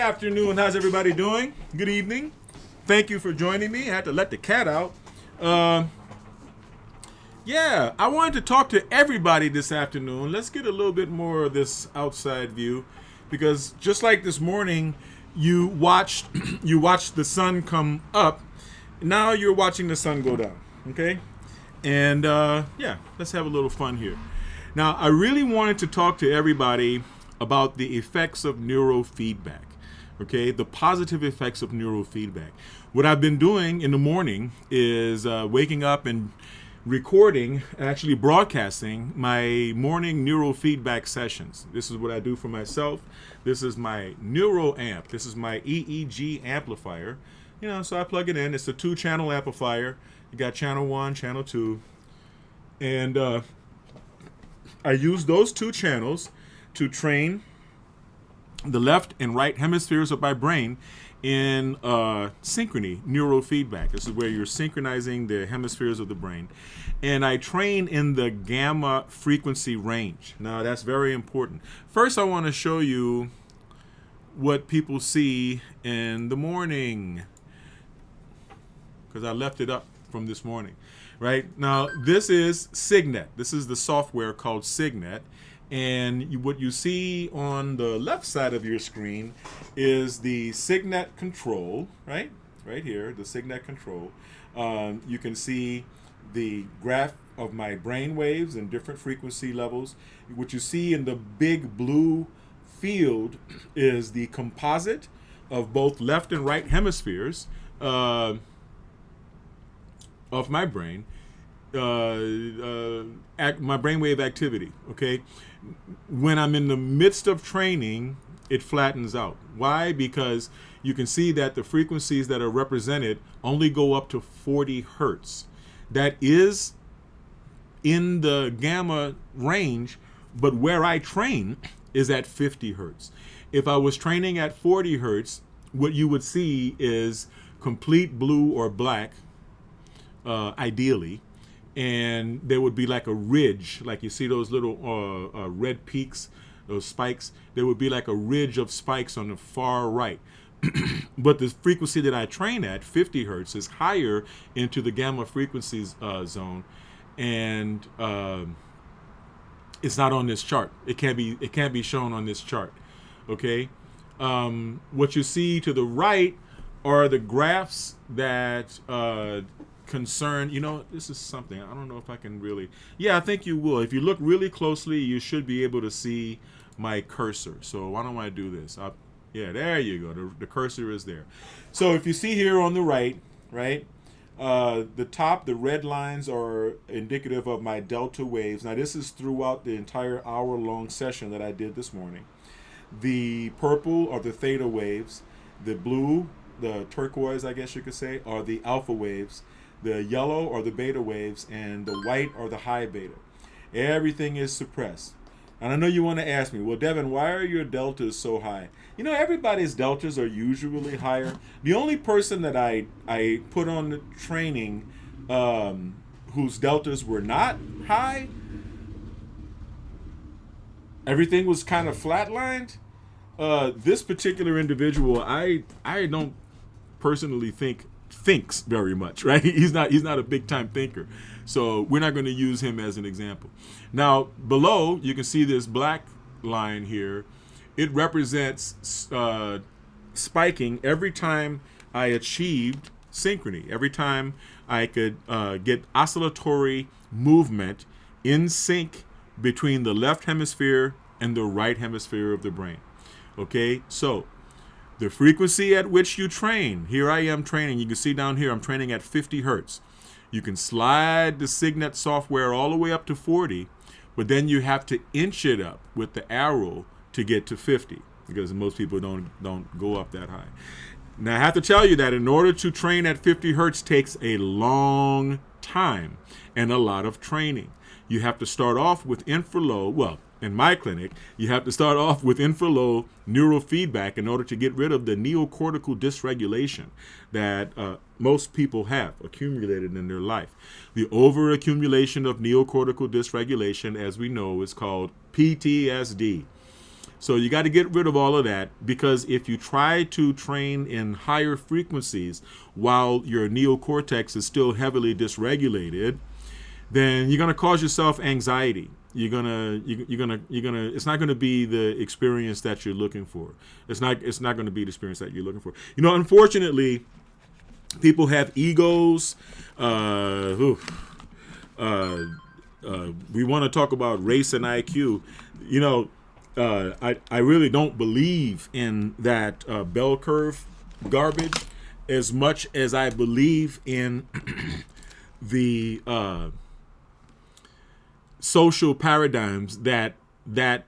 afternoon. How's everybody doing? Good evening. Thank you for joining me. I had to let the cat out. Yeah, I wanted to talk to everybody this afternoon. Let's get a little bit more of this outside view, because just like this morning, you watched the sun come up. Now you're watching the sun go down. Okay, and yeah, let's have a little fun here. Now, I really wanted to talk to everybody about the effects of neurofeedback. Okay, the positive effects of neurofeedback. What I've been doing in the morning is waking up and recording, actually broadcasting my morning neurofeedback sessions. This is what I do for myself. This is my neuro amp. This is my EEG amplifier. So I plug it in. It's a 2-channel amplifier. You got channel 1, channel 2. And I use those 2 channels to train the left and right hemispheres of my brain in synchrony, neurofeedback. This is where you're synchronizing the hemispheres of the brain. And I train in the gamma frequency range. Now, that's very important. First, I want to show you what people see in the morning, because I left it up from this morning. Right? Now, this is Signet. This is the software called Signet. And what you see on the left side of your screen is the Signet control, right? Right here, the Signet control. You can see the graph of my brain waves and different frequency levels. What you see in the big blue field is the composite of both left and right hemispheres of my brain. My brainwave activity. Okay, when I'm in the midst of training, it flattens out. Why? Because you can see that the frequencies that are represented only go up to 40 hertz. That is in the gamma range, but where I train is at 50 hertz. If I was training at 40 hertz, what you would see is complete blue or black, ideally. And there would be like a ridge, like you see those little red peaks, those spikes. There would be like a ridge of spikes on the far right. But the frequency that I train at, 50 hertz, is higher into the gamma frequencies zone, and it's not on this chart. It can't be shown on this chart. Okay, what you see to the right are the graphs that concern. This is something, I don't know if I can really, I think you will. If you look really closely, you should be able to see my cursor. So why don't I do this? There you go. The cursor is there. So if you see here on the right, the top, the red lines are indicative of my delta waves. Now, this is throughout the entire hour-long session that I did this morning. The purple are the theta waves. The blue, the turquoise, I guess you could say, are the alpha waves. The yellow are the beta waves, and the white are the high beta. Everything is suppressed. And I know you want to ask me, well, Devin, why are your deltas so high? Everybody's deltas are usually higher. The only person that I put on the training whose deltas were not high, everything was kind of flatlined. This particular individual, I don't personally thinks very much, right? He's not a big time thinker, so we're not going to use him as an example. Now, below you can see this black line here. It represents spiking every time I achieved synchrony, every time I could get oscillatory movement in sync between the left hemisphere and the right hemisphere of the brain. Okay, so the frequency at which you train, here I am training. You can see down here I'm training at 50 hertz. You can slide the Signet software all the way up to 40, but then you have to inch it up with the arrow to get to 50, because most people don't go up that high. Now, I have to tell you that in order to train at 50 hertz takes a long time and a lot of training. You have to start off with infralow. Well, in my clinic, you have to start off with infralow neurofeedback in order to get rid of the neocortical dysregulation that most people have accumulated in their life. The overaccumulation of neocortical dysregulation, as we know, is called PTSD. So you got to get rid of all of that, because if you try to train in higher frequencies while your neocortex is still heavily dysregulated, then you're going to cause yourself anxiety. You're gonna it's not gonna be the experience that you're looking for. It's not gonna be the experience that you're looking for. Unfortunately, people have egos. We want to talk about race and IQ. I really don't believe in that bell curve garbage as much as I believe in the social paradigms that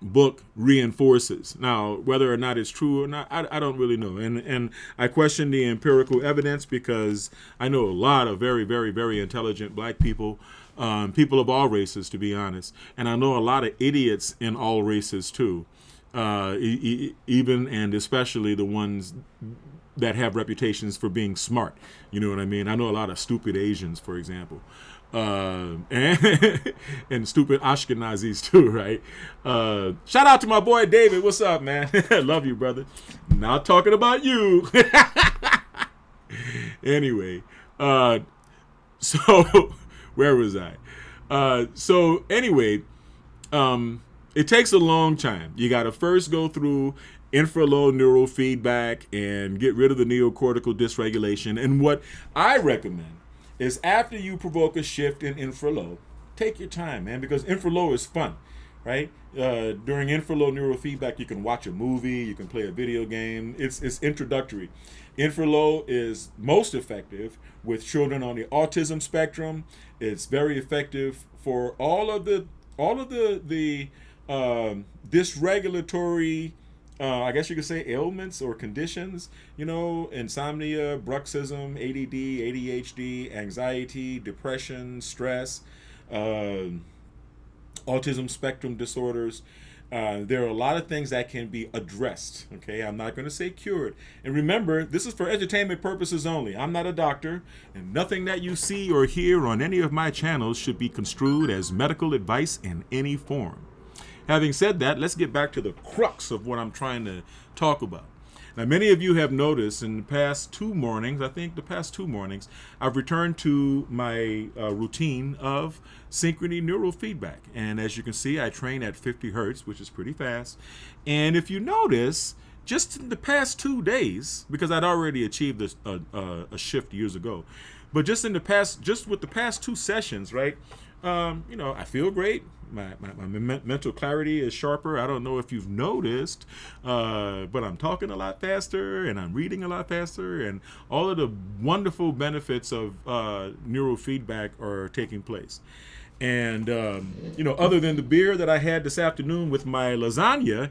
book reinforces. Now, whether or not it's true or not, I don't really know. And I question the empirical evidence, because I know a lot of very, very, very intelligent black people, people of all races, to be honest. And I know a lot of idiots in all races, too, even and especially the ones that have reputations for being smart. You know what I mean? I know a lot of stupid Asians, for example. And stupid Ashkenazis too, right? Shout out to my boy David. What's up, man? Love you, brother. Not talking about you. Anyway, so where was I? So anyway, it takes a long time. You got to first go through infralow neurofeedback and get rid of the neocortical dysregulation. And what I recommend is, after you provoke a shift in infralow, take your time, man, because infralow is fun, right? During infralow neurofeedback, you can watch a movie, you can play a video game. It's introductory. Infralow is most effective with children on the autism spectrum. It's very effective for all of the dysregulatory, I guess you could say, ailments or conditions, insomnia, bruxism, ADD, ADHD, anxiety, depression, stress, autism spectrum disorders. There are a lot of things that can be addressed. Okay, I'm not going to say cured. And remember, this is for entertainment purposes only. I'm not a doctor, and nothing that you see or hear on any of my channels should be construed as medical advice in any form. Having said that, let's get back to the crux of what I'm trying to talk about. Now, many of you have noticed in the past two mornings, I've returned to my routine of Synchrony neurofeedback. And as you can see, I train at 50 hertz, which is pretty fast. And if you notice, just in the past 2 days, because I'd already achieved a shift years ago, but just with the past two sessions, right? I feel great. My mental clarity is sharper. I don't know if you've noticed, but I'm talking a lot faster and I'm reading a lot faster, and all of the wonderful benefits of neurofeedback are taking place. And, other than the beer that I had this afternoon with my lasagna,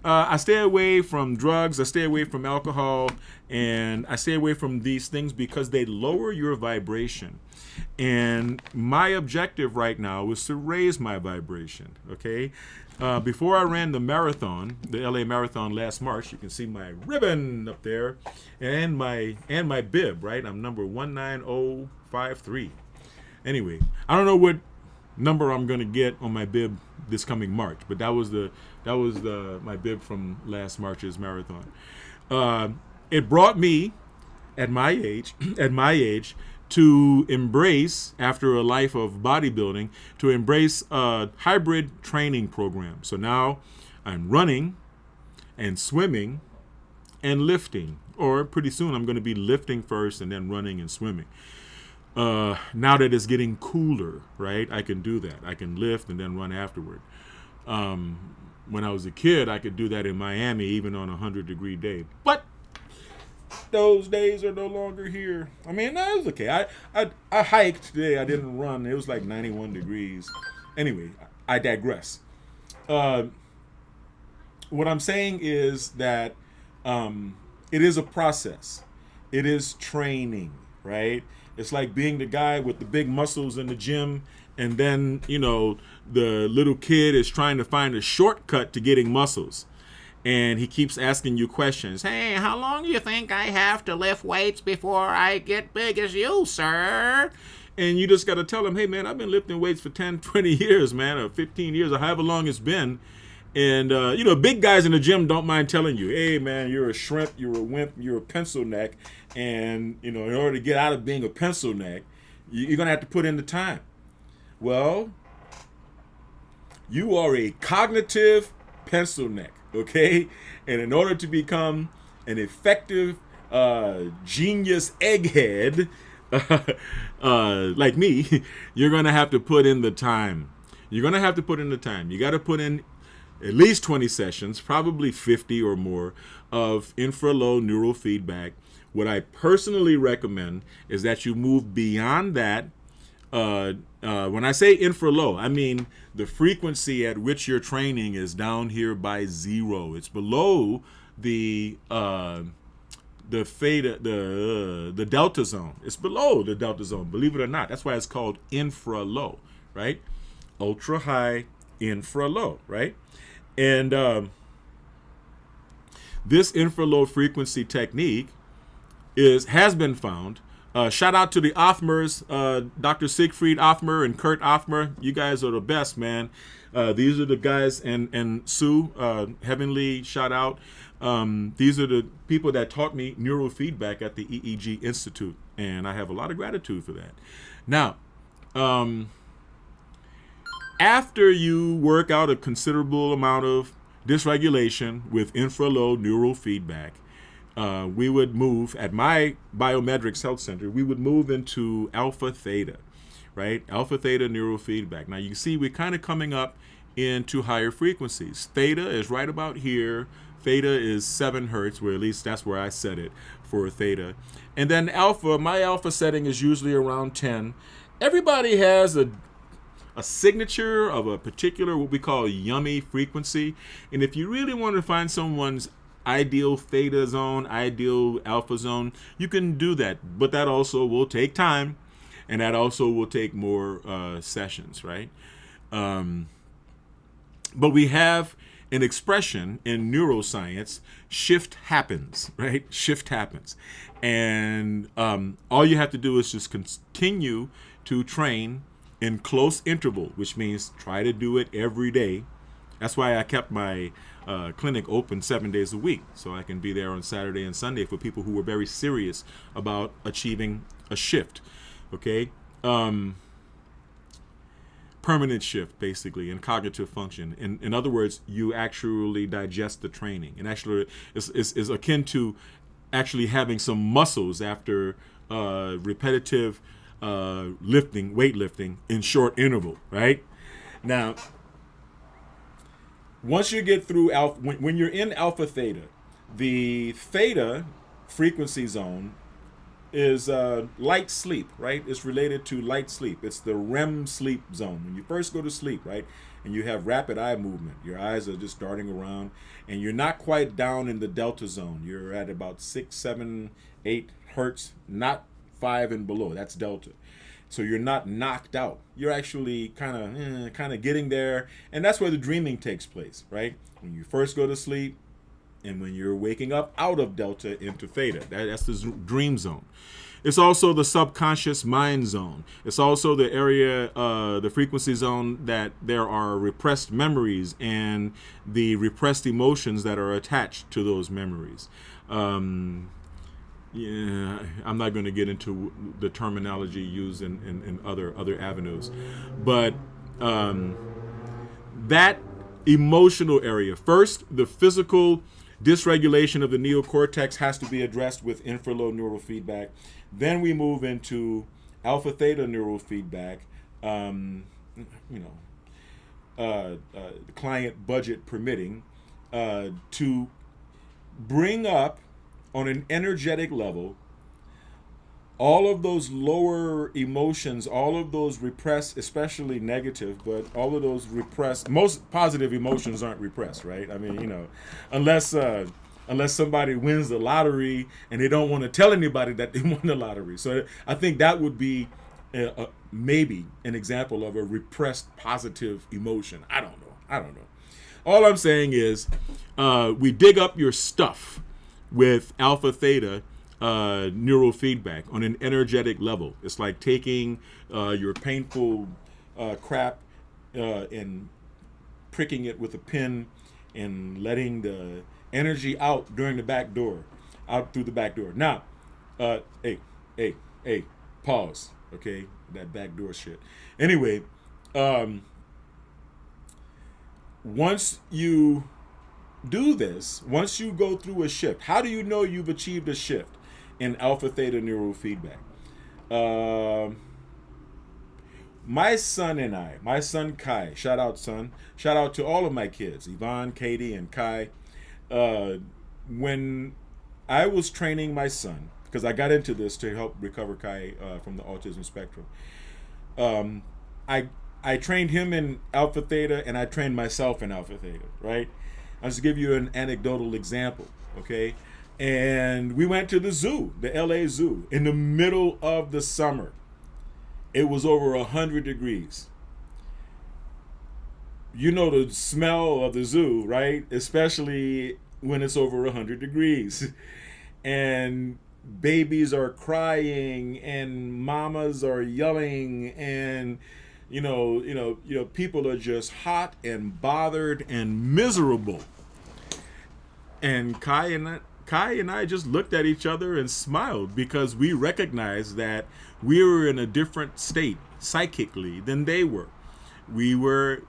I stay away from drugs, I stay away from alcohol, and I stay away from these things because they lower your vibration. And my objective right now is to raise my vibration, okay? Before I ran the marathon, the LA Marathon last March, you can see my ribbon up there, and my bib, right? I'm number 19053. Anyway, I don't know what number I'm going to get on my bib this coming March, but that was my bib from last March's marathon. It brought me at my age to embrace, after a life of bodybuilding, to embrace a hybrid training program. So now I'm running and swimming and lifting, or pretty soon I'm going to be lifting first and then running and swimming. Now that it's getting cooler, right, I can do that. I can lift and then run afterward. When I was a kid, I could do that in Miami, even on a 100-degree day. But those days are no longer here. I mean, that was okay. I hiked today. I didn't run. It was like 91 degrees. Anyway, I digress. What I'm saying is that it is a process. It is training, right? It's like being the guy with the big muscles in the gym, and then, the little kid is trying to find a shortcut to getting muscles. And he keeps asking you questions. Hey, how long do you think I have to lift weights before I get big as you, sir? And you just got to tell him, hey, man, I've been lifting weights for 10, 20 years, man, or 15 years, or however long it's been. And, big guys in the gym don't mind telling you, hey, man, you're a shrimp, you're a wimp, you're a pencil neck. And, in order to get out of being a pencil neck, you're going to have to put in the time. Well, you are a cognitive pencil neck, okay? And in order to become an effective genius egghead like me, you're going to have to put in the time. You're going to have to put in the time. You got to put in at least 20 sessions, probably 50 or more, of infralow neurofeedback. What I personally recommend is that you move beyond that. When I say infralow, I mean the frequency at which you're training is down here by 0. It's below the theta, the delta zone. It's below the delta zone, believe it or not. That's why it's called infralow, right? Ultra high, infralow, right? And this infralow frequency technique has been found. Shout out to the Othmers, Dr. Siegfried Othmer and Kurt Othmer. You guys are the best, man. These are the guys, and Sue, Heavenly, shout out. These are the people that taught me neurofeedback at the EEG Institute, and I have a lot of gratitude for that. Now, after you work out a considerable amount of dysregulation with infralow neurofeedback, we would move, at my Biometrics Health Center, we would move into alpha theta, right? Alpha theta neurofeedback. Now you see we're kind of coming up into higher frequencies. Theta is right about here. Theta is 7 hertz, where at least that's where I set it for theta. And then alpha, my alpha setting is usually around 10. Everybody has a signature of a particular, what we call yummy frequency. And if you really want to find someone's ideal theta zone, ideal alpha zone, you can do that. But that also will take time, and that also will take more sessions, right? But we have an expression in neuroscience: shift happens, right? Shift happens. And all you have to do is just continue to train in close interval, which means try to do it every day. That's why I kept my clinic open 7 days a week, so I can be there on Saturday and Sunday for people who were very serious about achieving a shift, okay? Permanent shift, basically, in cognitive function. In other words, you actually digest the training, and actually is akin to actually having some muscles after repetitive weightlifting in short interval, right? Now, once you get through alpha, when you're in alpha theta, the theta frequency zone is light sleep, right? It's related to light sleep. It's the REM sleep zone. When you first go to sleep, right, and you have rapid eye movement, your eyes are just darting around, and you're not quite down in the delta zone. You're at about 6, 7, 8 hertz, not 5 and below. That's delta. So you're not knocked out. You're actually kind of getting there, and that's where the dreaming takes place, right? When you first go to sleep, and when you're waking up out of delta into theta. That's the dream zone. It's also the subconscious mind zone. It's also the area, the frequency zone that there are repressed memories and the repressed emotions that are attached to those memories. Yeah, I'm not going to get into the terminology used in other avenues, but that emotional area. First, the physical dysregulation of the neocortex has to be addressed with infralow neurofeedback. Then we move into alpha theta neurofeedback. Client budget permitting, to bring up on an energetic level all of those lower emotions, all of those repressed, especially negative, but all of those repressed, most positive emotions aren't repressed, right? I mean, unless somebody wins the lottery and they don't want to tell anybody that they won the lottery. So I think that would be maybe an example of a repressed positive emotion. I don't know. All I'm saying is we dig up your stuff with alpha theta neurofeedback on an energetic level. It's like taking your painful crap and pricking it with a pin and letting the energy out during the back door, out through the back door. Now, hey, hey, hey, pause. Okay, that back door shit. Anyway, once you do this, once you go through a shift, how do you know you've achieved a shift in alpha theta neurofeedback? My son Kai, shout out son, shout out to all of my kids, Yvonne, Katie, and Kai. When I was training my son, because I got into this to help recover Kai from the autism spectrum, I trained him in alpha theta, and I trained myself in alpha theta, right? I'll just give you an anecdotal example, okay? And we went to the zoo, the LA Zoo, in the middle of the summer. It was over 100 degrees. You know the smell of the zoo, right? Especially when it's over 100 degrees. And babies are crying and mamas are yelling, and people are just hot and bothered and miserable. And Kai and I just looked at each other and smiled, because we recognized that we were in a different state psychically than they were. We were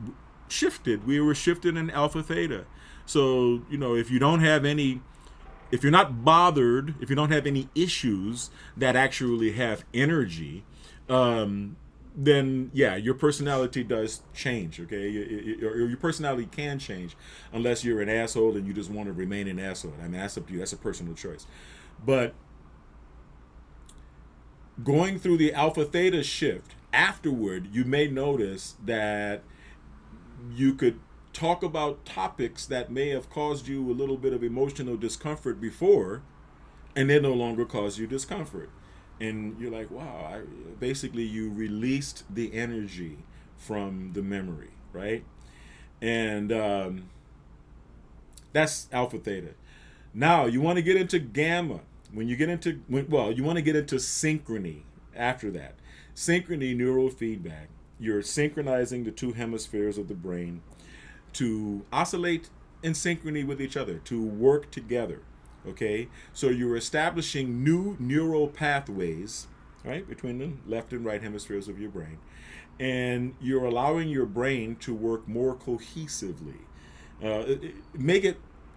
shifted. We were shifted in alpha theta. So, if you're not bothered, if you don't have any issues that actually have energy, then yeah, your personality does change, okay? Your personality can change, unless you're an asshole and you just want to remain an asshole. I mean, that's up to you. That's a personal choice. But going through the alpha theta shift, afterward, you may notice that you could talk about topics that may have caused you a little bit of emotional discomfort before, and they no longer cause you discomfort. And you're like, wow, basically you released the energy from the memory, right? And that's alpha theta. Now you want to get into gamma. You want to get into synchrony after that. Synchrony neurofeedback. You're synchronizing the two hemispheres of the brain to oscillate in synchrony with each other, to work together. Okay, so you're establishing new neural pathways, right, between the left and right hemispheres of your brain, and you're allowing your brain to work more cohesively.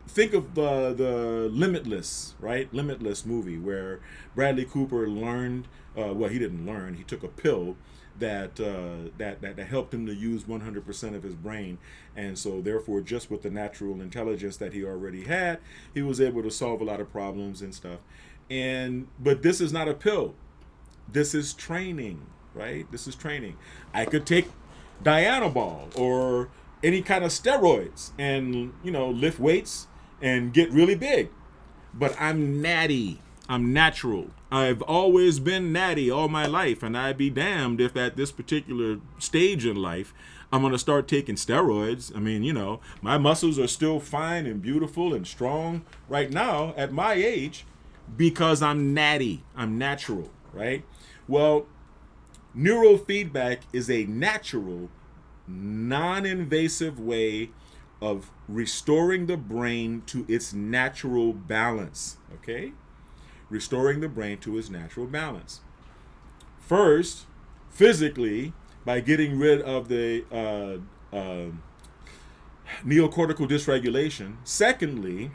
Think of the Limitless, right? Limitless movie, where Bradley Cooper learned, he didn't learn, he took a pill that helped him to use 100% of his brain, and so therefore, just with the natural intelligence that he already had, he was able to solve a lot of problems and stuff. But this is not a pill. This is training, right? This is training. I could take Dianabol or any kind of steroids and lift weights and get really big, but I'm natty. I'm natural. I've always been natty all my life, and I'd be damned if at this particular stage in life I'm going to start taking steroids. I mean, my muscles are still fine and beautiful and strong right now at my age because I'm natty. I'm natural, right? Well, neurofeedback is a natural, non-invasive way of restoring the brain to its natural balance, okay? Restoring the brain to its natural balance. First, physically, by getting rid of the neocortical dysregulation. Secondly,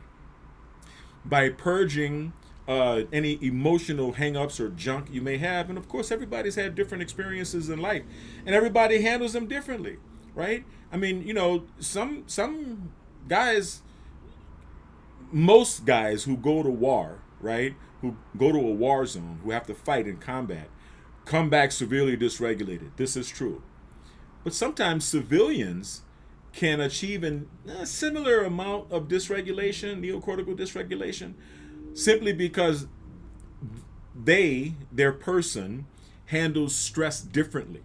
by purging any emotional hang-ups or junk you may have. And of course, everybody's had different experiences in life, and everybody handles them differently, right? I mean, some guys, most guys who go to war, right, who go to a war zone, who have to fight in combat, come back severely dysregulated. This is true. But sometimes civilians can achieve a similar amount of dysregulation, neocortical dysregulation, simply because their person handles stress differently,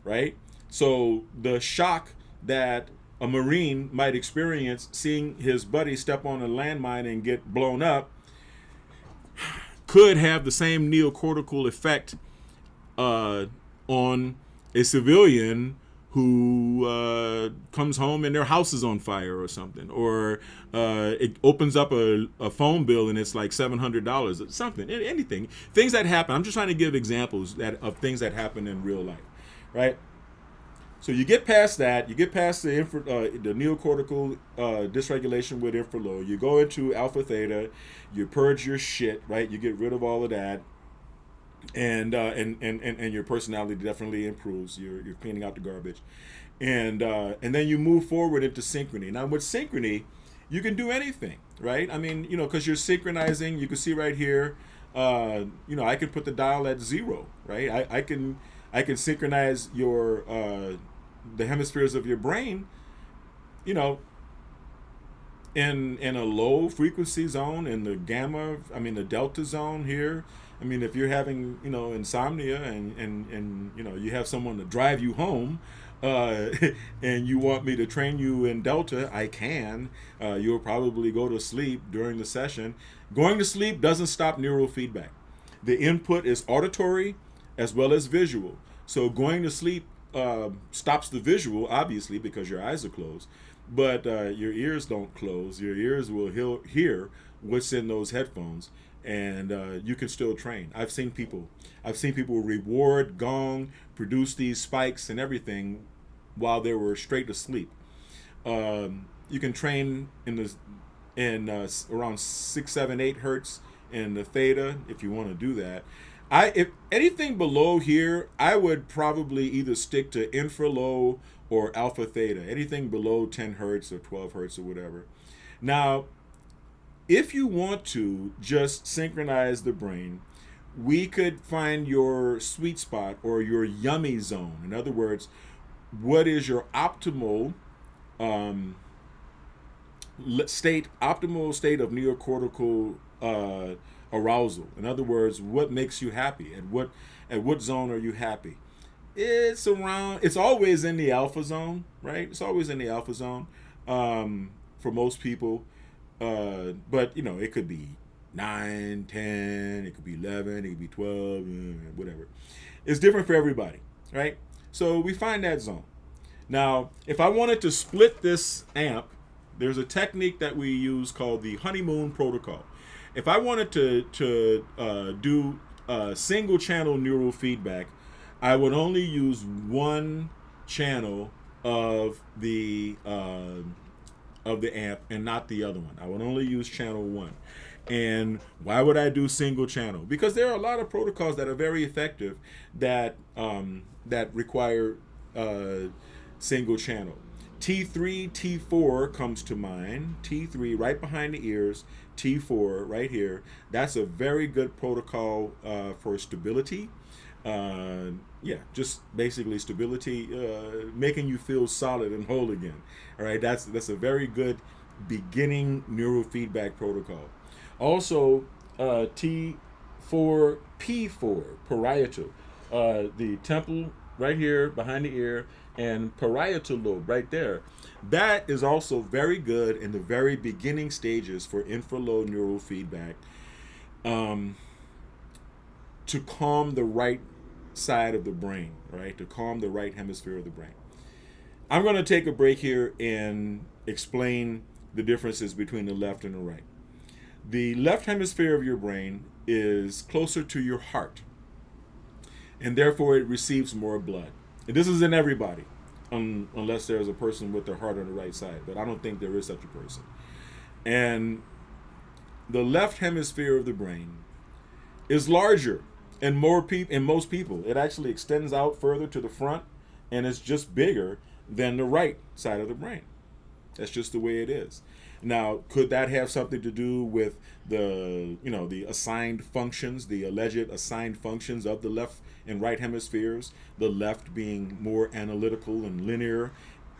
right? So the shock that a Marine might experience seeing his buddy step on a landmine and get blown up could have the same neocortical effect on a civilian who comes home and their house is on fire or something, or it opens up a phone bill and it's like $700, something, anything, things that happen. I'm just trying to give examples of things that happen in real life, right? So you get past that, you get past the neocortical dysregulation with infralow. You go into alpha theta, you purge your shit, right? You get rid of all of that, and your personality definitely improves. You're cleaning out the garbage, and then you move forward into synchrony. Now with synchrony, you can do anything, right? I mean, because you're synchronizing. You can see right here, I can put the dial at 0, right? I can synchronize your the hemispheres of your brain, in a low frequency zone, in the the delta zone here. I mean, if you're having, insomnia and you have someone to drive you home, and you want me to train you in delta, I can. You'll probably go to sleep during the session. Going to sleep doesn't stop neurofeedback. The input is auditory as well as visual. So going to sleep stops the visual, obviously, because your eyes are closed, but your ears don't close. Your ears will hear what's in those headphones, and you can still train. I've seen people reward gong, produce these spikes and everything while they were straight asleep. You can train in around 6, 7, 8 hertz in the theta if you want to do that. If anything below here, I would probably either stick to infralow or alpha theta. Anything below 10 hertz or 12 hertz or whatever. Now, if you want to just synchronize the brain, we could find your sweet spot or your yummy zone. In other words, what is your optimal state of neocortical arousal? In other words, what makes you happy? At what zone are you happy? It's always in the alpha zone, right? It's always in the alpha zone for most people. But it could be 9, 10, it could be 11, it could be 12, whatever. It's different for everybody, right? So we find that zone. Now, if I wanted to split this amp, there's a technique that we use called the honeymoon protocol. If I wanted to do single channel neural feedback, I would only use one channel of the amp and not the other one. I would only use channel 1. And why would I do single channel? Because there are a lot of protocols that are very effective that require single channel. T3, T4 comes to mind. T3 right behind the ears, T4 right here. That's a very good protocol for stability. Just basically stability, making you feel solid and whole again. All right, that's a very good beginning neurofeedback protocol. Also, T4, P4, parietal, the temple right here behind the ear, and parietal lobe right there. That is also very good in the very beginning stages for infralow neurofeedback, to calm the right side of the brain, right? To calm the right hemisphere of the brain. I'm going to take a break here and explain the differences between the left and the right. The left hemisphere of your brain is closer to your heart, and therefore it receives more blood. And this is in everybody, unless there's a person with their heart on the right side, but I don't think there is such a person. And the left hemisphere of the brain is larger in most people. It actually extends out further to the front, and it's just bigger than the right side of the brain. That's just the way it is. Now, could that have something to do with the assigned functions, the alleged assigned functions of the left and right hemispheres? The left being more analytical and linear,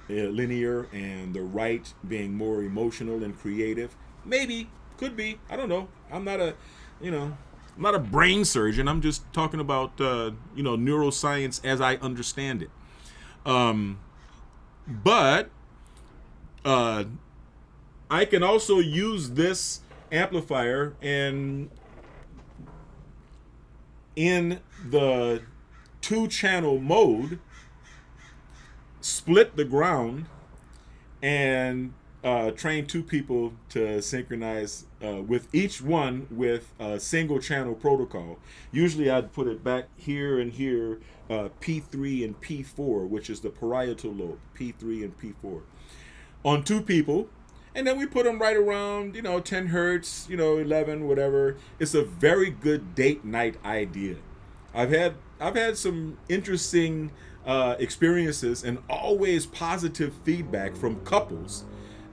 and the right being more emotional and creative? Maybe, could be. I don't know. I'm not a brain surgeon. I'm just talking about neuroscience as I understand it. But I can also use this amplifier in the 2-channel mode split the ground and train two people to synchronize with each one with a single channel protocol. Usually I'd put it back here and here, P3 and P4, which is the parietal lobe, P3 and P4, on two people. And then we put them right around, 10 hertz, 11, whatever. It's a very good date night idea. I've had some interesting experiences and always positive feedback from couples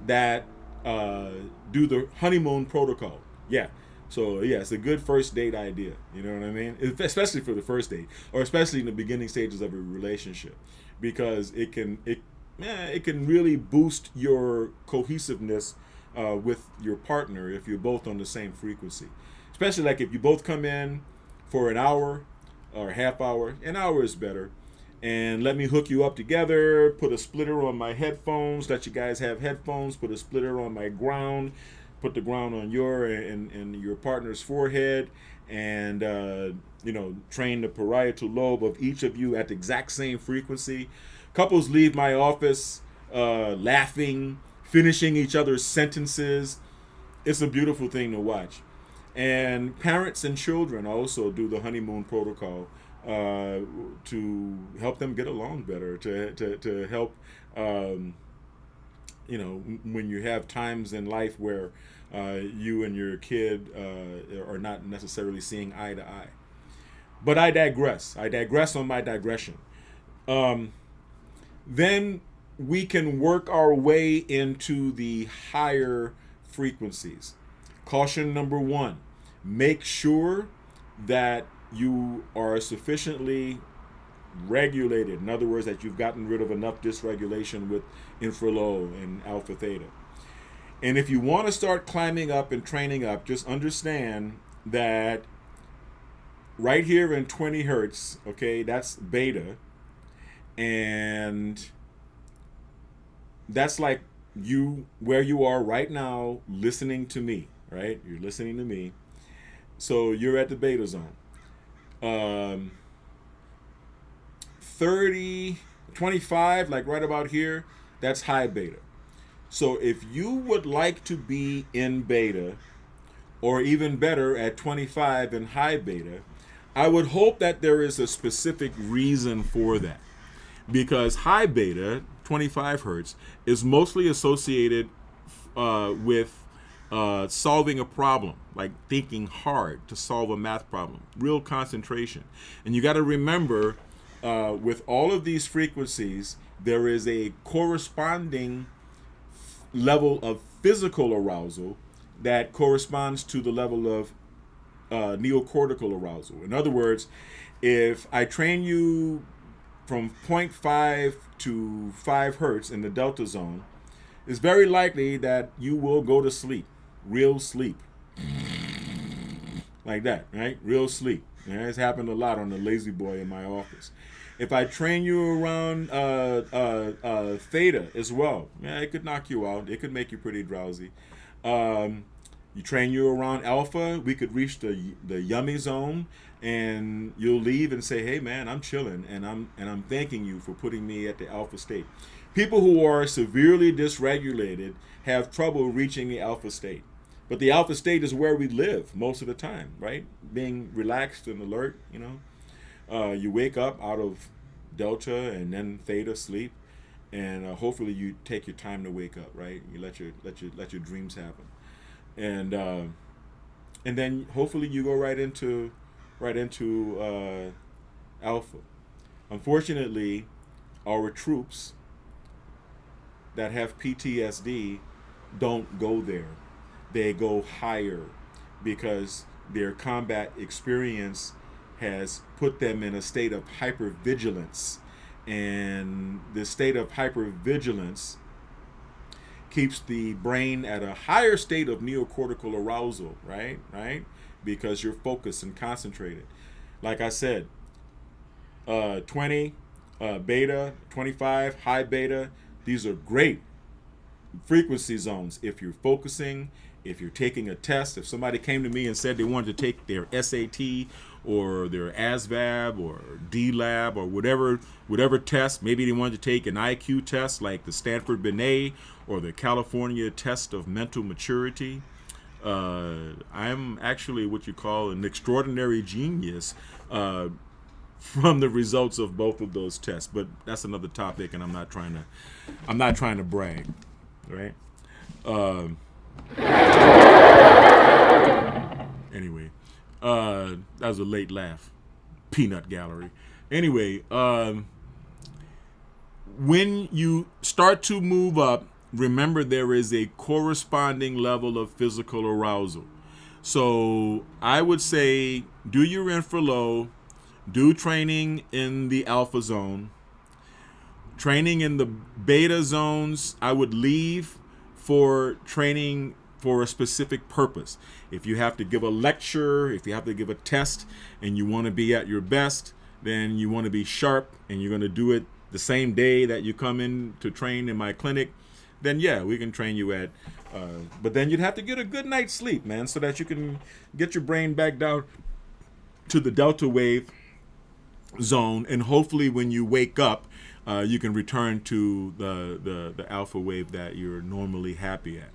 that do the honeymoon protocol. Yeah. So yeah, it's a good first date idea. You know what I mean? Especially for the first date, or especially in the beginning stages of a relationship, because it can really boost your cohesiveness with your partner if you're both on the same frequency. Especially like if you both come in for an hour or a half hour. An hour is better. And let me hook you up together, put a splitter on my headphones, let you guys have headphones, put a splitter on my ground, put the ground on your and your partner's forehead, and train the parietal lobe of each of you at the exact same frequency. Couples leave my office laughing, finishing each other's sentences. It's a beautiful thing to watch. And parents and children also do the honeymoon protocol to help them get along better, to help, when you have times in life where you and your kid are not necessarily seeing eye to eye. But I digress. I digress on my digression. Then we can work our way into the higher frequencies. Caution number 1, make sure that you are sufficiently regulated. In other words, that you've gotten rid of enough dysregulation with infralow and alpha theta. And if you want to start climbing up and training up, just understand that right here in 20 hertz, okay, that's beta. And that's like where you are right now listening to me, right? You're listening to me. So you're at the beta zone. 30, 25, like right about here, that's high beta. So if you would like to be in beta, or even better at 25 in high beta, I would hope that there is a specific reason for that. Because high beta, 25 hertz, is mostly associated with solving a problem, like thinking hard to solve a math problem, real concentration. And you got to remember, with all of these frequencies, there is a corresponding level of physical arousal that corresponds to the level of neocortical arousal. In other words, if I train you from 0.5 to 5 hertz in the delta zone, it's very likely that you will go to sleep, real sleep, like that, right? Real sleep. And it's happened a lot on the lazy boy in my office. If I train you around theta as well, it could knock you out. It could make you pretty drowsy. You train you around alpha, we could reach the yummy zone, and you'll leave and say, "Hey man, I'm chilling, and I'm thanking you for putting me at the alpha state." People who are severely dysregulated have trouble reaching the alpha state. But the alpha state is where we live most of the time, right? Being relaxed and alert, you wake up out of delta and then theta sleep, and hopefully you take your time to wake up, right? You let your dreams happen, and then hopefully you go right into alpha. Unfortunately, our troops that have PTSD don't go there. They go higher because their combat experience has put them in a state of hypervigilance. And the state of hypervigilance keeps the brain at a higher state of neocortical arousal, right? Because you're focused and concentrated. Like I said, 20, beta, 25, high beta, these are great frequency zones if you're focusing, If you're taking a test, if somebody came to me and said they wanted to take their SAT or their ASVAB or D-Lab or whatever test, maybe they wanted to take an IQ test like the Stanford Binet or the California Test of Mental Maturity, I'm actually what you call an extraordinary genius from the results of both of those tests. But that's another topic, and I'm not trying to brag, right? Anyway, that was a late laugh. Peanut gallery. Anyway, when you start to move up, remember there is a corresponding level of physical arousal. So I would say do your infra low, do training in the alpha zone. Training in the beta zones, I would leave for training for a specific purpose. If you have to give a lecture, if you have to give a test, and you want to be at your best, then you want to be sharp, and you're going to do it the same day that you come in to train in my clinic, then yeah, we can train you at, but then you'd have to get a good night's sleep, man, so that you can get your brain back down to the delta wave zone, and hopefully when you wake up, you can return to the alpha wave that you're normally happy at.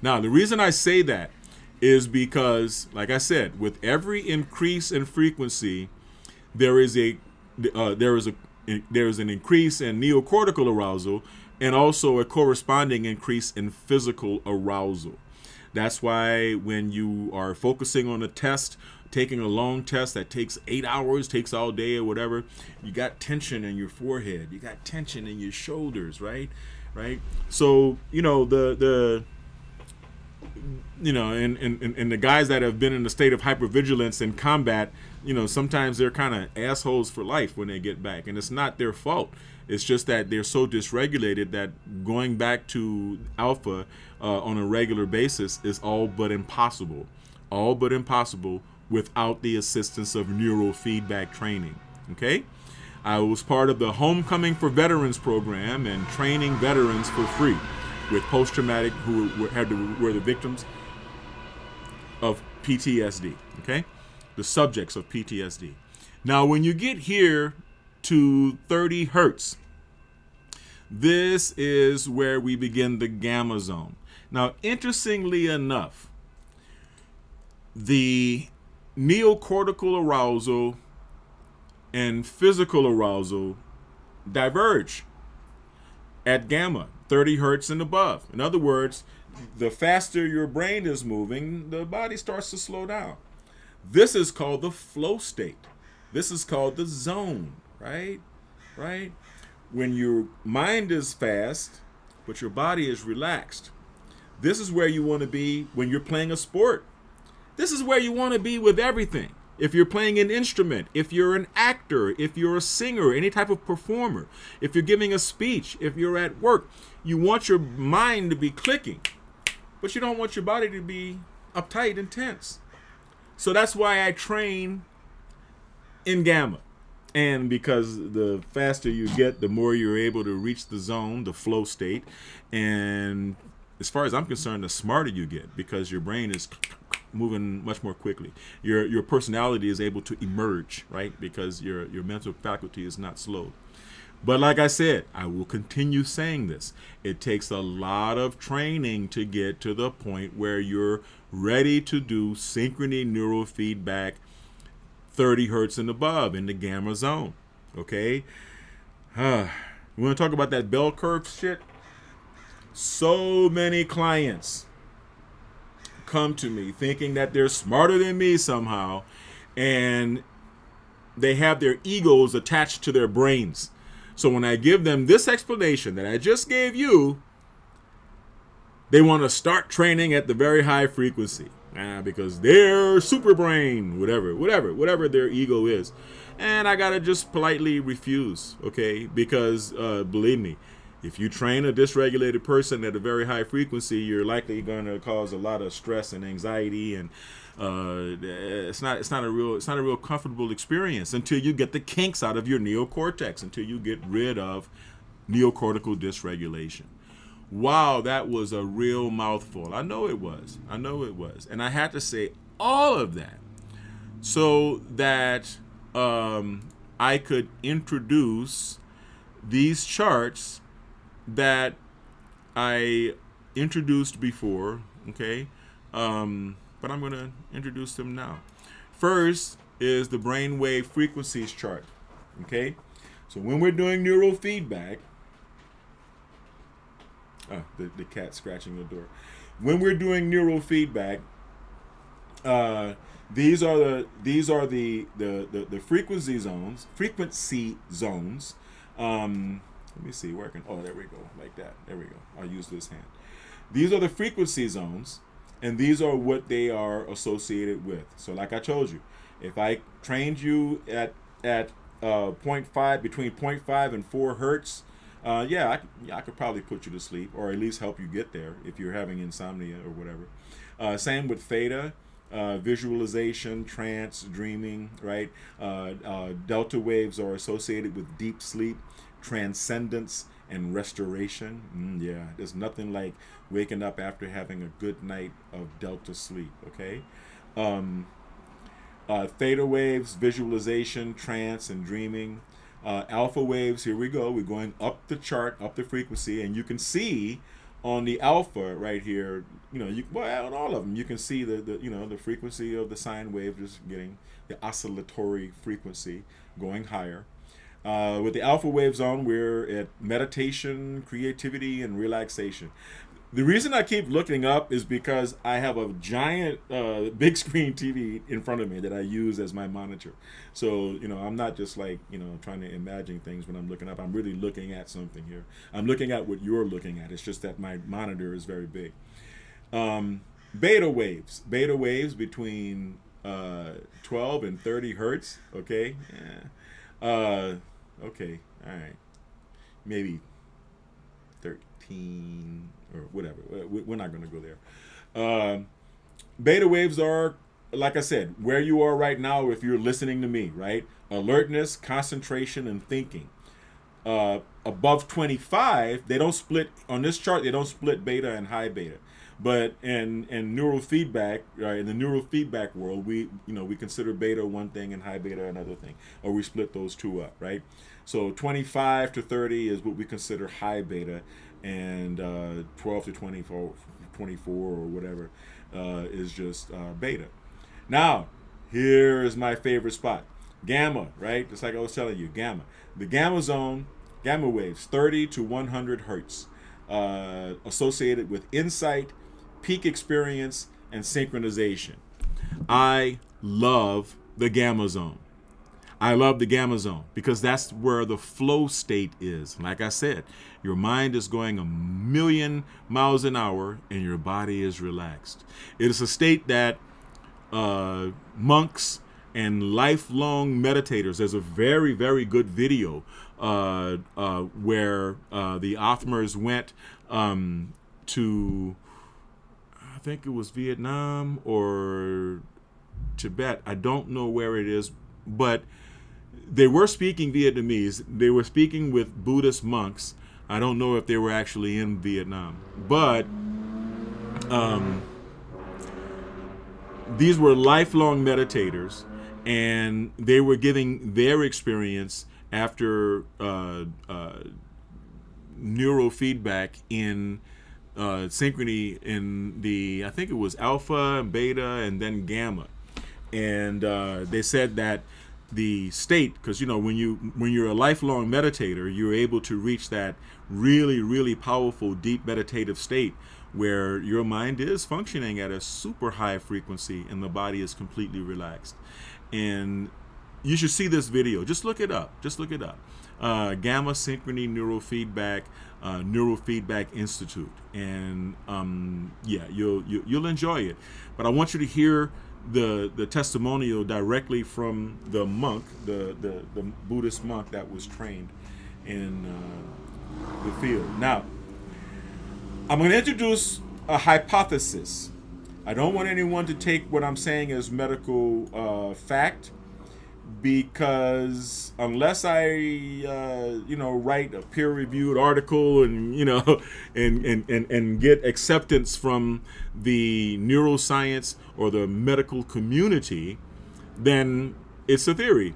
Now, the reason I say that is because, like I said, with every increase in frequency, there is an increase in neocortical arousal and also a corresponding increase in physical arousal. That's why when you are focusing on a test, taking a long test that takes 8 hours, takes all day or whatever, you got tension in your forehead, you got tension in your shoulders, right? So, and the guys that have been in a state of hypervigilance in combat, sometimes they're kind of assholes for life when they get back, and it's not their fault. It's just that they're so dysregulated that going back to alpha on a regular basis is all but impossible without the assistance of neurofeedback training. Okay? I was part of the Homecoming for Veterans program and training veterans for free with post-traumatic who were the victims of PTSD. Okay? The subjects of PTSD. Now, when you get here to 30 hertz, this is where we begin the gamma zone. Now, interestingly enough, the neocortical arousal and physical arousal diverge at gamma, 30 hertz and above. In other words, the faster your brain is moving, the body starts to slow down. This is called the flow state. This is called the zone, right? When your mind is fast, but your body is relaxed. This is where you want to be when you're playing a sport. This is where you want to be with everything. If you're playing an instrument, if you're an actor, if you're a singer, any type of performer, if you're giving a speech, if you're at work, you want your mind to be clicking, but you don't want your body to be uptight and tense. So that's why I train in gamma. And because the faster you get, the more you're able to reach the zone, the flow state. And as far as I'm concerned, the smarter you get because your brain is moving much more quickly. Your personality is able to emerge, right? Because your mental faculty is not slowed. But like I said, I will continue saying this. It takes a lot of training to get to the point where you're ready to do synchrony neurofeedback 30 hertz and above in the gamma zone. Okay? We want to talk about that bell curve shit? So many clients come to me thinking that they're smarter than me somehow, and they have their egos attached to their brains. So when I give them this explanation that I just gave you, they want to start training at the very high frequency because they're super brain, whatever their ego is. And I got to just politely refuse, okay? Because believe me, if you train a dysregulated person at a very high frequency, you're likely going to cause a lot of stress and anxiety, and it's not a real comfortable experience until you get the kinks out of your neocortex, until you get rid of neocortical dysregulation. Wow, that was a real mouthful. I know it was. And I had to say all of that so that I could introduce these charts that I introduced before, okay? But I'm going to introduce them now. First is the brainwave frequencies chart, okay? So when we're doing neurofeedback, the cat scratching the door. When we're doing neurofeedback, these are the frequency zones. Let me see where I can. Oh, there we go, like that. There we go. I'll use this hand. These are the frequency zones, and these are what they are associated with. So, like I told you, if I trained you at 0.5, between 0.5 and 4 hertz, I could probably put you to sleep, or at least help you get there if you're having insomnia or whatever. Same with theta, visualization, trance, dreaming, right? Delta waves are associated with deep sleep, transcendence, and restoration. There's nothing like waking up after having a good night of delta sleep, okay? Theta waves, visualization, trance, and dreaming. Alpha waves, here we go. We're going up the chart, up the frequency, and you can see on the alpha right here, on all of them, you can see the frequency of the sine wave just getting the oscillatory frequency going higher. With the alpha wave zone, we're at meditation, creativity, and relaxation. The reason I keep looking up is because I have a giant big screen TV in front of me that I use as my monitor. So, I'm not just like, trying to imagine things when I'm looking up. I'm really looking at something here. I'm looking at what you're looking at. It's just that my monitor is very big. Beta waves between 12 and 30 hertz. Okay. Okay. All right. Maybe 13 or whatever. We're not going to go there. Beta waves are, like I said, where you are right now if you're listening to me, right? Alertness, concentration, and thinking. Above 25, they don't split, on this chart, they don't split beta and high beta. But in neurofeedback, right, in the neurofeedback world, we consider beta one thing and high beta another thing, or we split those two up, right? So 25 to 30 is what we consider high beta, and 12 to 24 or whatever is just beta. Now, here is my favorite spot, gamma, right? Just like I was telling you, gamma. The gamma zone, gamma waves, 30 to 100 hertz, associated with insight, peak experience, and synchronization. I love the gamma zone. I love the gamma zone because that's where the flow state is. Like I said, your mind is going 1,000,000 miles an hour and your body is relaxed. It is a state that monks and lifelong meditators, there's a very, very good video where the Othmers went to, I think it was Vietnam or Tibet. I don't know where it is, but they were speaking Vietnamese. They were speaking with Buddhist monks. I don't know if they were actually in Vietnam, but these were lifelong meditators, and they were giving their experience after neurofeedback in Synchrony in the, I think it was alpha, beta, and then gamma. And they said that the state, because when you're a lifelong meditator, you're able to reach that really, really powerful, deep meditative state where your mind is functioning at a super high frequency and the body is completely relaxed. And you should see this video. Just look it up. Gamma Synchrony Neurofeedback, Neurofeedback Institute, and you'll enjoy it. But I want you to hear the testimonial directly from the monk, the Buddhist monk that was trained in the field. Now, I'm going to introduce a hypothesis. I don't want anyone to take what I'm saying as medical fact, because unless I, write a peer-reviewed article and and get acceptance from the neuroscience or the medical community, then it's a theory.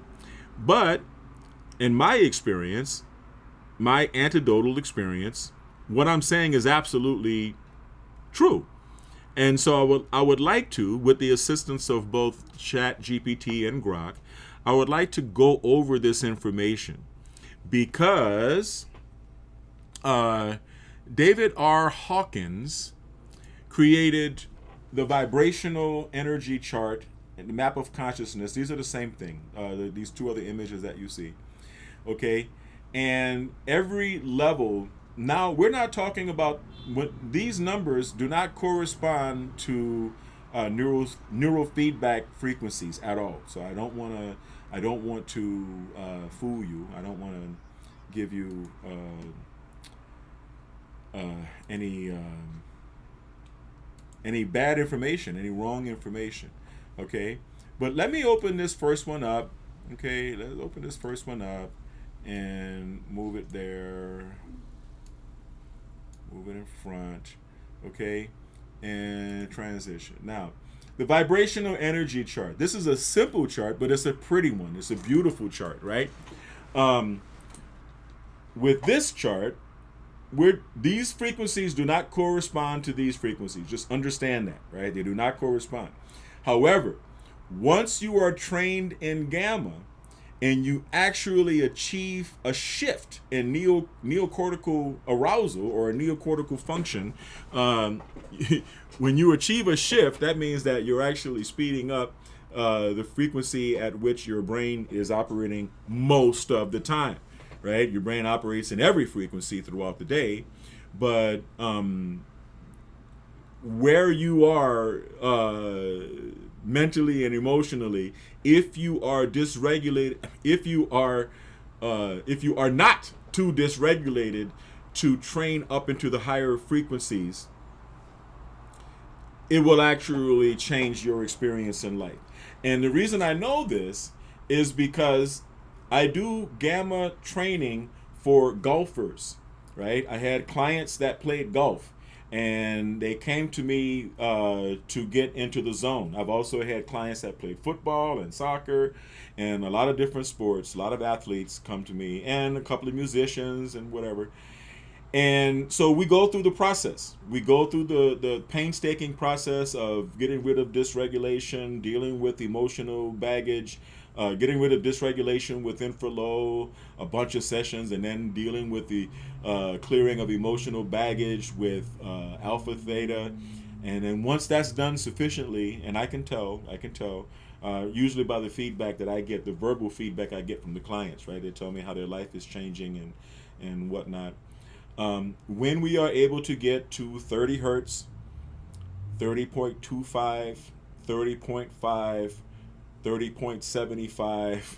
But in my experience, my anecdotal experience, what I'm saying is absolutely true. And so I would like to, with the assistance of both Chat GPT and Grok, I would like to go over this information because David R. Hawkins created the vibrational energy chart and the map of consciousness. These are the same thing. These two other images that you see. Okay? And every level, now we're not talking about, when these numbers do not correspond to neurofeedback frequencies at all. So I don't want to fool you. I don't want to give you any bad information, any wrong information. Okay, but let me open this first one up. Okay, let's open this first one up and move it there. Move it in front. Okay, and transition. Now, the vibrational energy chart. This is a simple chart, but it's a pretty one. It's a beautiful chart, right? With this chart, these frequencies do not correspond to these frequencies. Just understand that, right? They do not correspond. However, once you are trained in gamma and you actually achieve a shift in neocortical arousal or a neocortical function, when you achieve a shift, that means that you're actually speeding up the frequency at which your brain is operating most of the time, right? Your brain operates in every frequency throughout the day, but where you are mentally and emotionally, if you are dysregulated, if you are not too dysregulated to train up into the higher frequencies, it will actually change your experience in life. And the reason I know this is because I do gamma training for golfers, right? I had clients that played golf and they came to me to get into the zone. I've also had clients that played football and soccer and a lot of different sports. A lot of athletes come to me and a couple of musicians and whatever. And so we go through the process. We go through the painstaking process of getting rid of dysregulation, dealing with emotional baggage, getting rid of dysregulation with infralow, a bunch of sessions, and then dealing with the clearing of emotional baggage with alpha theta. And then once that's done sufficiently, and I can tell, usually by the feedback that I get, the verbal feedback I get from the clients, right? They tell me how their life is changing and whatnot. When we are able to get to 30 hertz, 30.25, 30.5, 30.75,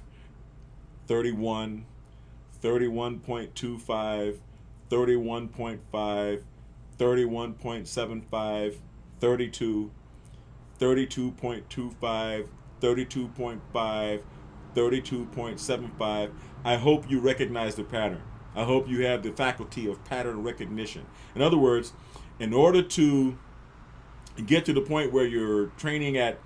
31, 31.25, 31.5, 31.75, 32, 32.25, 32.5, 32.75, I hope you recognize the pattern. I hope you have the faculty of pattern recognition. In other words, in order to get to the point where you're training at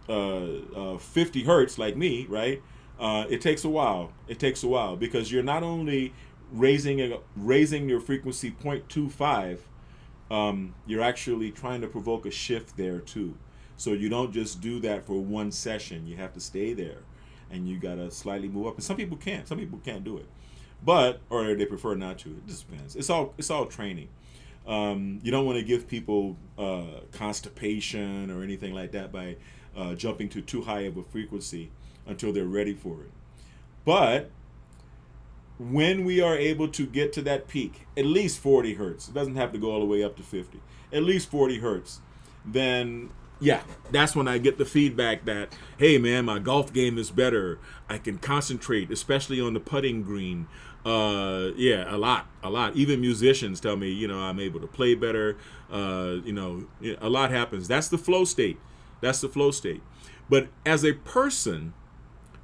50 hertz like me, right? It takes a while. It takes a while because you're not only raising your frequency 0.25, you're actually trying to provoke a shift there too. So you don't just do that for one session. You have to stay there, and you gotta slightly move up. And some people can't. Some people can't do it, or they prefer not to. It just depends. It's all training. You don't want to give people constipation or anything like that by jumping to too high of a frequency until they're ready for it. But when we are able to get to that peak, at least 40 hertz, it doesn't have to go all the way up to 50, at least 40 hertz, then yeah, that's when I get the feedback that, hey man, my golf game is better. I can concentrate, especially on the putting green. Yeah, a lot. Even musicians tell me, I'm able to play better. A lot happens. That's the flow state. But as a person,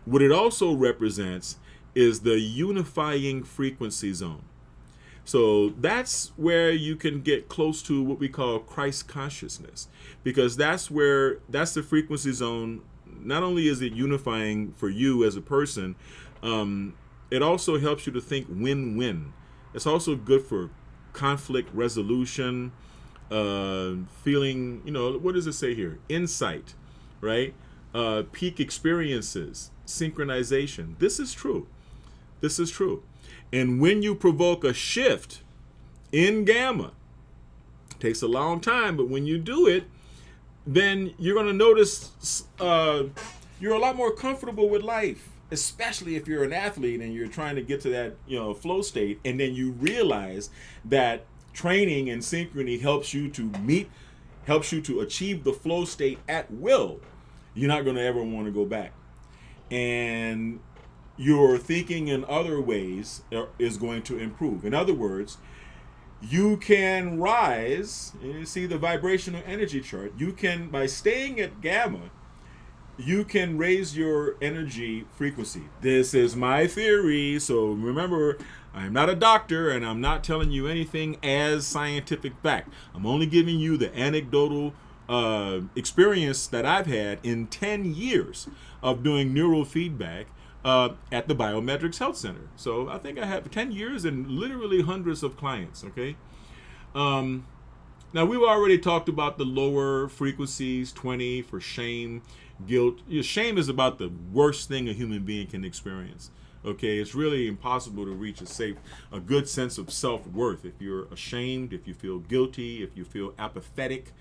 what it also represents is the unifying frequency zone. So that's where you can get close to what we call Christ consciousness, because that's the frequency zone. Not only is it unifying for you as a person, it also helps you to think win-win. It's also good for conflict resolution, feeling, what does it say here? Insight, right? Peak experiences, synchronization. This is true. This is true. And when you provoke a shift in gamma, it takes a long time, but when you do it, then you're going to notice you're a lot more comfortable with life, especially if you're an athlete and you're trying to get to that flow state, and then you realize that training and synchrony helps you to achieve the flow state at will. You're not going to ever want to go back. And your thinking in other ways is going to improve. In other words, you can rise. You see the vibrational energy chart. You can, by staying at gamma, you can raise your energy frequency. This is my theory. So remember, I'm not a doctor and I'm not telling you anything as scientific fact. I'm only giving you the anecdotal experience that I've had in 10 years of doing neurofeedback at the Biometrics Health Center. So I think I have 10 years and literally hundreds of clients, okay? Now, we've already talked about the lower frequencies, 20 for shame, guilt. Shame is about the worst thing a human being can experience, okay? It's really impossible to reach a good sense of self-worth if you're ashamed, if you feel guilty, if you feel apathetic.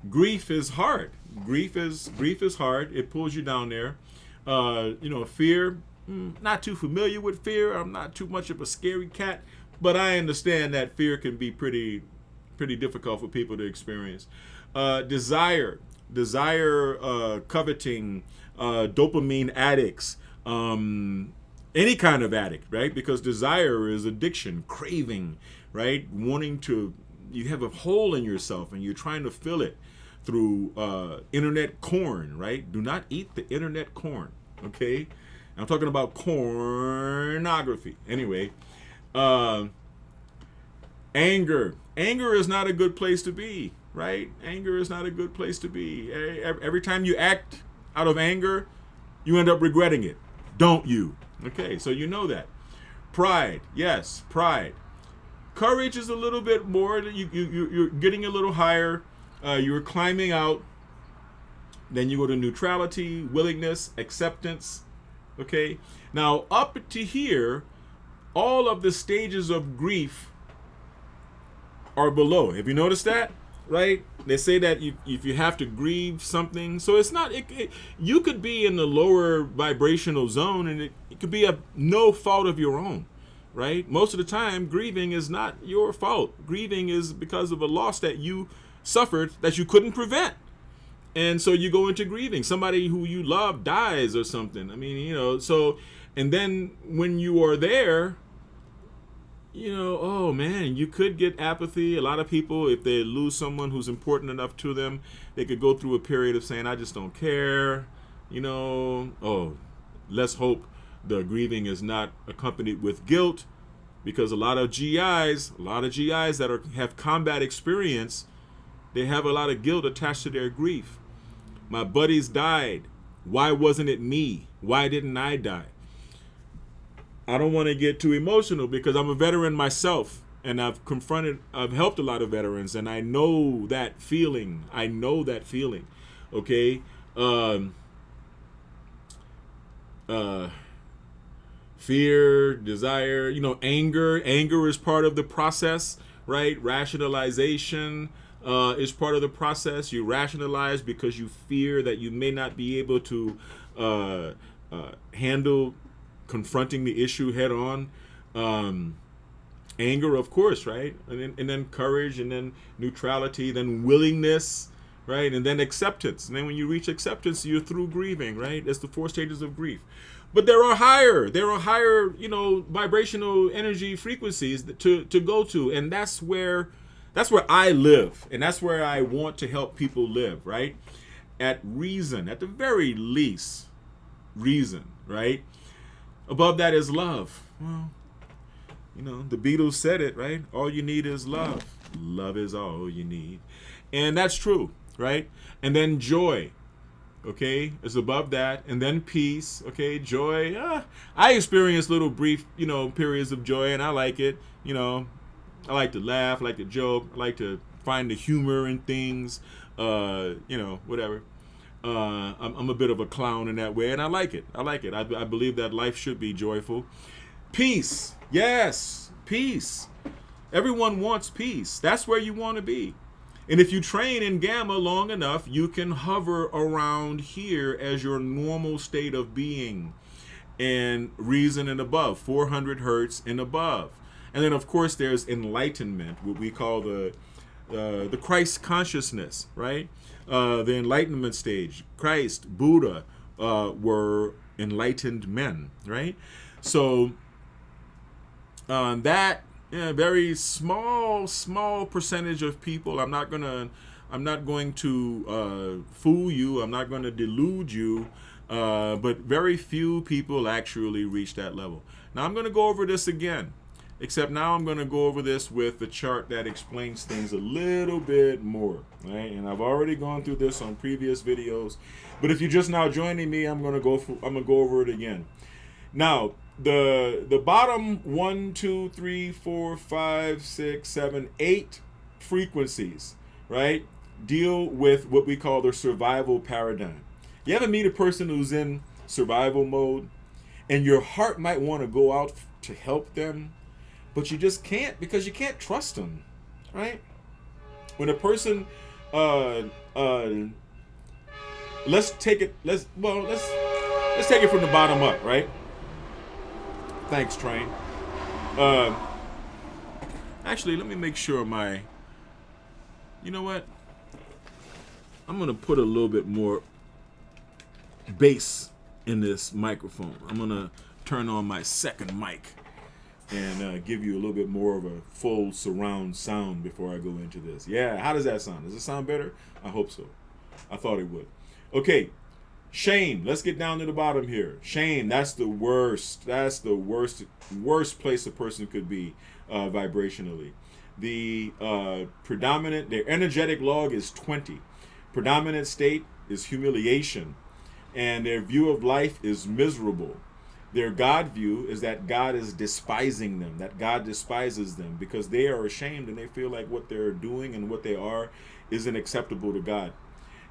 Grief is hard. Grief is hard. It pulls you down there. Fear, not too familiar with fear. I'm not too much of a scary cat, but I understand that fear can be pretty difficult for people to experience. Desire, coveting, dopamine addicts, any kind of addict, right? Because desire is addiction, craving, right? You have a hole in yourself and you're trying to fill it through internet corn, right? Do not eat the internet corn, okay? I'm talking about pornography. Anyway, anger. Anger is not a good place to be, right? Anger is not a good place to be. Every time you act out of anger, you end up regretting it. Don't you? Okay, so you know that. Pride. Yes, pride. Courage is a little bit more. You're getting a little higher. You're climbing out. Then you go to neutrality, willingness, acceptance. Okay. Now up to here, all of the stages of grief are below. Have you noticed that? Right? They say that if you have to grieve something, so it's not. You could be in the lower vibrational zone, and it could be no fault of your own. Right? Most of the time, grieving is not your fault. Grieving is because of a loss that you suffered that you couldn't prevent. And so you go into grieving. Somebody who you love dies or something. I mean, and then when you are there, oh man, you could get apathy. A lot of people, if they lose someone who's important enough to them, they could go through a period of saying, I just don't care. Let's hope the grieving is not accompanied with guilt, because a lot of GIs that have combat experience, they have a lot of guilt attached to their grief. My buddies died. Why wasn't it me? Why didn't I die? I don't want to get too emotional because I'm a veteran myself, and I've helped a lot of veterans, and I know that feeling. Okay. Fear, desire, anger. Anger is part of the process, right? Rationalization is part of the process. You rationalize because you fear that you may not be able to handle confronting the issue head on. Anger, of course, right? And then courage, and then neutrality, then willingness, right? And then acceptance. And then when you reach acceptance, you're through grieving, right? That's the 4 stages of grief. But there are higher, vibrational energy frequencies to go to, and that's where I live, and that's where I want to help people live, right? at reason, at the very least, reason, right? Above that is love. Well, the Beatles said it, right? All you need is love. Love is all you need. And that's true, right? And then joy, okay, is above that. And then peace, okay, joy. I experience little brief, periods of joy, and I like it. I like to laugh, I like to joke, I like to find the humor in things, whatever. I'm a bit of a clown in that way, and I like it. I believe that life should be joyful. Peace. Yes, peace. Everyone wants peace. That's where you want to be. And if you train in gamma long enough, you can hover around here as your normal state of being, and reason and above, 400 hertz and above. And then, of course, there's enlightenment, what we call the Christ consciousness, right? The enlightenment stage. Christ, Buddha were enlightened men, right? So that very small percentage of people. I'm not going to fool you. I'm not going to delude you. But very few people actually reach that level. Now I'm going to go over this again. Except now I'm going to go over this with the chart that explains things a little bit more, right? And I've already gone through this on previous videos, but if you're just now joining me, I'm going to go over it again. Now, the bottom 1, 2, 3, 4, 5, 6, 7, 8 frequencies, right, deal with what we call the survival paradigm. You ever meet a person who's in survival mode, and your heart might want to go out to help them, but you just can't because you can't trust them, right? When a person, let's take it from the bottom up, right? Thanks, Train. Actually, let me make sure you know what? I'm gonna put a little bit more bass in this microphone. I'm gonna turn on my second mic and give you a little bit more of a full surround sound before I go into this. Yeah, how does that sound? Does it sound better? I hope so. I thought it would. Okay, shame. Let's get down to the bottom here. Shame, that's the worst. That's the worst place a person could be vibrationally. The energetic log is 20. Predominant state is humiliation. And their view of life is miserable. Their God view is that God is despising them, that God despises them because they are ashamed and they feel like what they're doing and what they are isn't acceptable to God.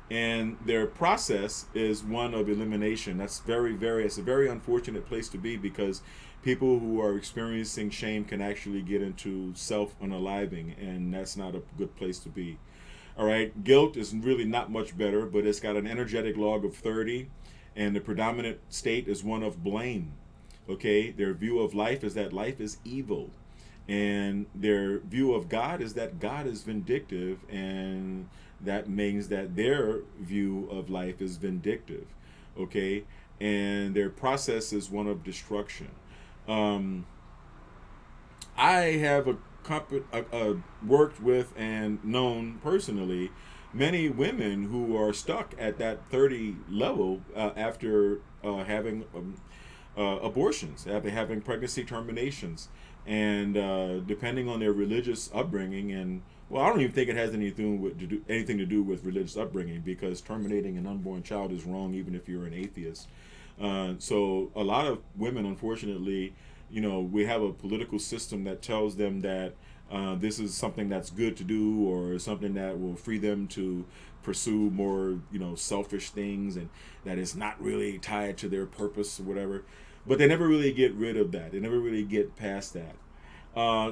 And their process is one of elimination. That's it's a very unfortunate place to be because people who are experiencing shame can actually get into self-unaliving, and that's not a good place to be. All right, guilt is really not much better, but it's got an energetic log of 30. And the predominant state is one of blame. Okay, their view of life is that life is evil. And their view of God is that God is vindictive. And that means that their view of life is vindictive. Okay, and their process is one of destruction. I have worked with and known personally many women who are stuck at that 30 level after having abortions, after having pregnancy terminations, and depending on their religious upbringing, and well, I don't even think it has anything to do with religious upbringing, because terminating an unborn child is wrong even if you're an atheist. So a lot of women, unfortunately, we have a political system that tells them that this is something that's good to do, or something that will free them to pursue more, selfish things, and that is not really tied to their purpose or whatever. But they never really get rid of that. They never really get past that.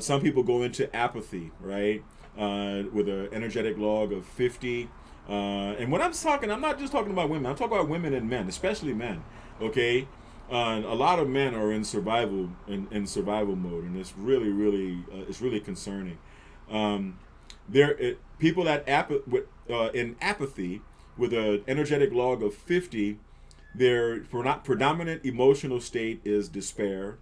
Some people go into apathy, right? With an energetic log of 50. And when I'm not just talking about women. I'm talking about women and men, especially men. Okay. A lot of men are in survival survival mode, and it's really concerning. People in apathy with an energetic log of 50, their predominant emotional state is despair.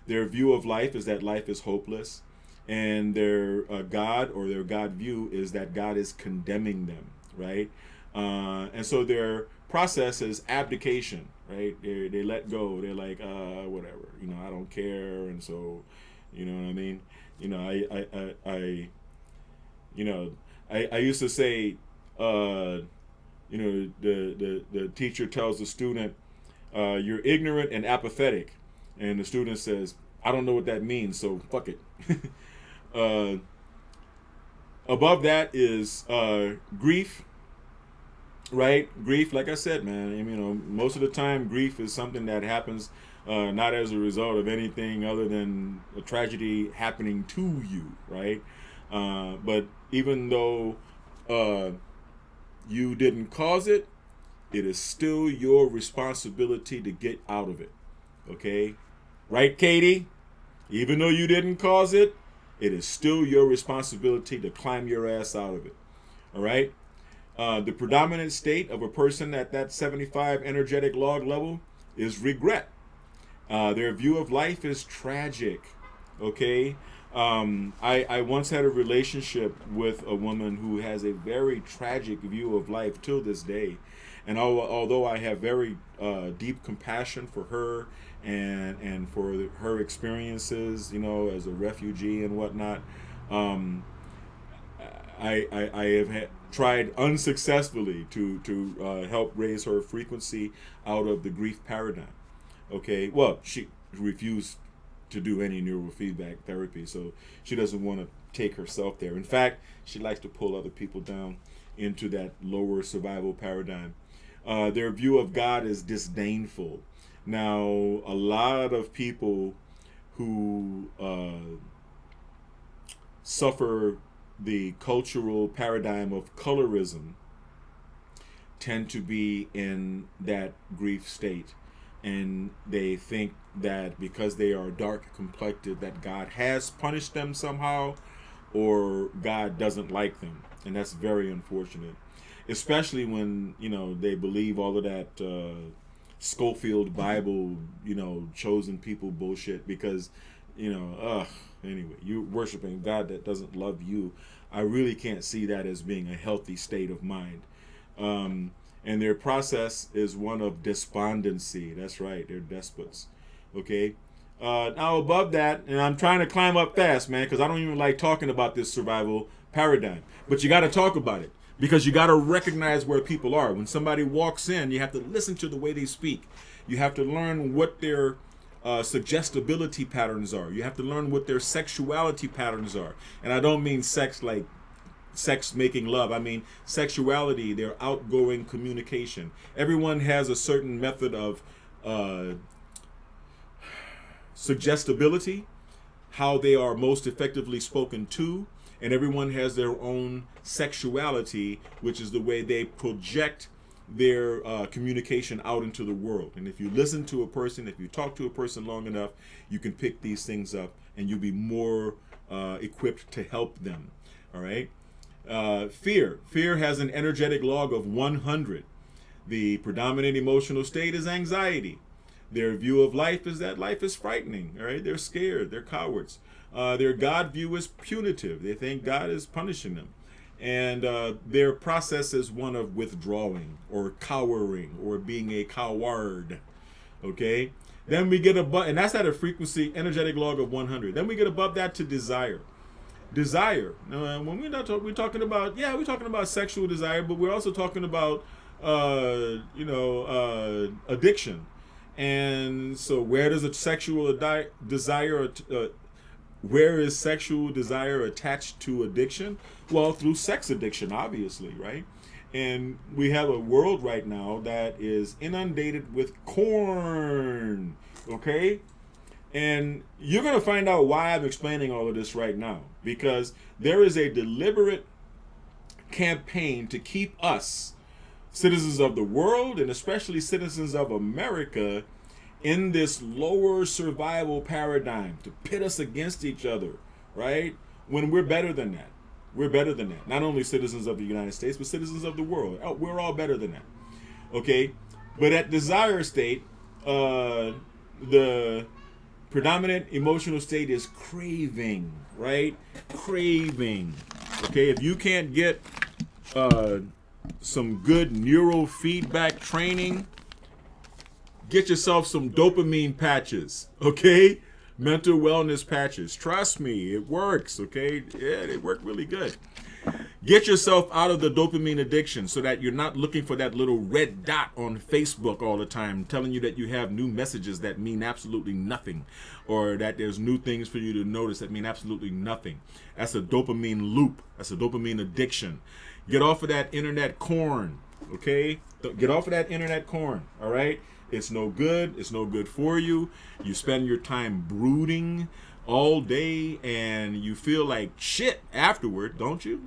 Their view of life is that life is hopeless, and their God or their God view is that God is condemning them. Right. And so their process is abdication, right? They let go. They're like, whatever, I don't care. And so, you know what I mean? You know, I used to say, the teacher tells the student, you're ignorant and apathetic. And the student says, I don't know what that means, so fuck it. Above that is grief, right? Grief, like I said, man, most of the time grief is something that happens not as a result of anything other than a tragedy happening to you, right? But even though you didn't cause it, it is still your responsibility to get out of it, okay? Right, Katie? Even though you didn't cause it, it is still your responsibility to climb your ass out of it. All right? The predominant state of a person at that 75 energetic log level is regret. Their view of life is tragic. Okay? I once had a relationship with a woman who has a very tragic view of life till this day. And although I have very deep compassion for her and for her experiences, as a refugee and whatnot, I have tried unsuccessfully to help raise her frequency out of the grief paradigm. Okay, well, she refused to do any neurofeedback therapy, so she doesn't want to take herself there. In fact, she likes to pull other people down into that lower survival paradigm. Their view of God is disdainful. Now, a lot of people who suffer the cultural paradigm of colorism tend to be in that grief state. And they think that because they are dark complected that God has punished them somehow, or God doesn't like them. And that's very unfortunate. Especially when, they believe all of that Schofield Bible, chosen people bullshit, because, anyway, you're worshiping God that doesn't love you. I really can't see that as being a healthy state of mind. And their process is one of despondency. That's right, they're despots. Okay? Now above that, and I'm trying to climb up fast, man, because I don't even like talking about this survival paradigm. But you got to talk about it, because you got to recognize where people are. When somebody walks in, you have to listen to the way they speak. You have to learn what their suggestibility patterns are. You have to learn what their sexuality patterns are. And I don't mean sex like sex making love. I mean sexuality, their outgoing communication. Everyone has a certain method of suggestibility, how they are most effectively spoken to, and everyone has their own sexuality, which is the way they project their communication out into the world. And if you listen to a person, if you talk to a person long enough, you can pick these things up and you'll be more equipped to help them. All right? Fear. Fear has an energetic log of 100. The predominant emotional state is anxiety. Their view of life is that life is frightening. All right? They're scared. They're cowards. Their God view is punitive. They think God is punishing them. And their process is one of withdrawing or cowering or being a coward. Okay? Then we get above, and that's at a frequency, energetic log of 100. Then we get above that to desire. Desire. When we're talking about sexual desire, but we're also talking about, addiction. And so where does a sexual desire, where is sexual desire attached to addiction? Well, through sex addiction, obviously, right? And we have a world right now that is inundated with corn, okay? And you're going to find out why I'm explaining all of this right now. Because there is a deliberate campaign to keep us, citizens of the world, and especially citizens of America, in this lower survival paradigm, to pit us against each other, right? When we're better than that. We're better than that. Not only citizens of the United States, but citizens of the world. We're all better than that. Okay? But at desire state, the predominant emotional state is craving, right? Craving. Okay? If you can't get some good neurofeedback training, get yourself some dopamine patches, okay? Mental wellness patches. Trust me, it works, okay? Yeah, they work really good. Get yourself out of the dopamine addiction so that you're not looking for that little red dot on Facebook all the time telling you that you have new messages that mean absolutely nothing, or that there's new things for you to notice that mean absolutely nothing. That's a dopamine loop. That's a dopamine addiction. Get off of that internet corn, okay? Get off of that internet corn, all right? It's no good. It's no good for you. You spend your time brooding all day and you feel like shit afterward, don't you?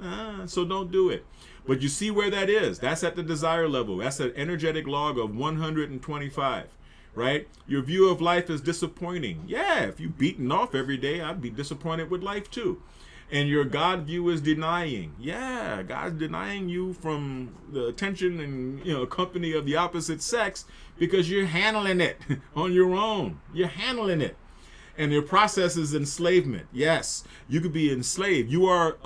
So don't do it. But you see where that is. That's at the desire level. That's an energetic log of 125, right? Your view of life is disappointing. Yeah, if you beaten off every day, I'd be disappointed with life too. And your God view is denying. Yeah, God's denying you from the attention and company of the opposite sex because you're handling it on your own. You're handling it. And your process is enslavement. Yes, you could be enslaved. You're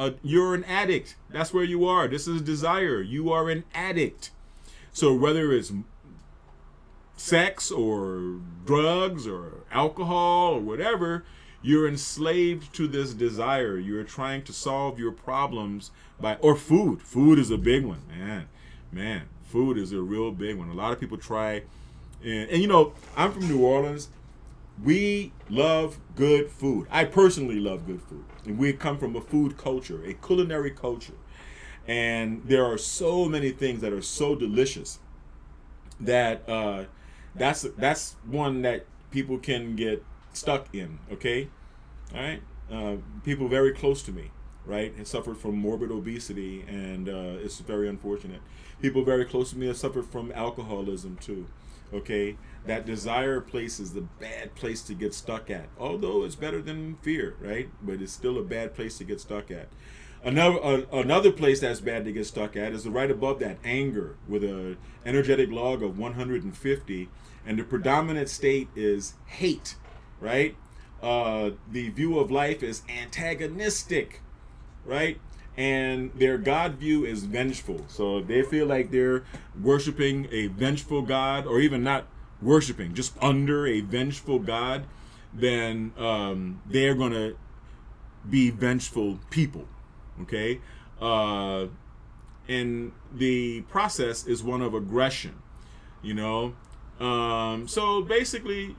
an addict. That's where you are. This is desire. You are an addict. So whether it's sex or drugs or alcohol or whatever, you're enslaved to this desire. You're trying to solve your problems or food. Food is a big one, man. Food is a real big one. A lot of people try, and I'm from New Orleans. We love good food. I personally love good food. And we come from a food culture, a culinary culture. And there are so many things that are so delicious that that's one that people can get stuck in, okay? All right? People very close to me, right, have suffered from morbid obesity, and it's very unfortunate. People very close to me have suffered from alcoholism too. Okay, that desire place is the bad place to get stuck at. Although it's better than fear, right? But it's still a bad place to get stuck at. Another place that's bad to get stuck at is right above that, anger, with an energetic log of 150, and the predominant state is hate, right? The view of life is antagonistic, right? And their God view is vengeful. So if they feel like they're worshiping a vengeful God, or even not worshiping, just under a vengeful God, then they're going to be vengeful people, okay? And the process is one of aggression, So basically,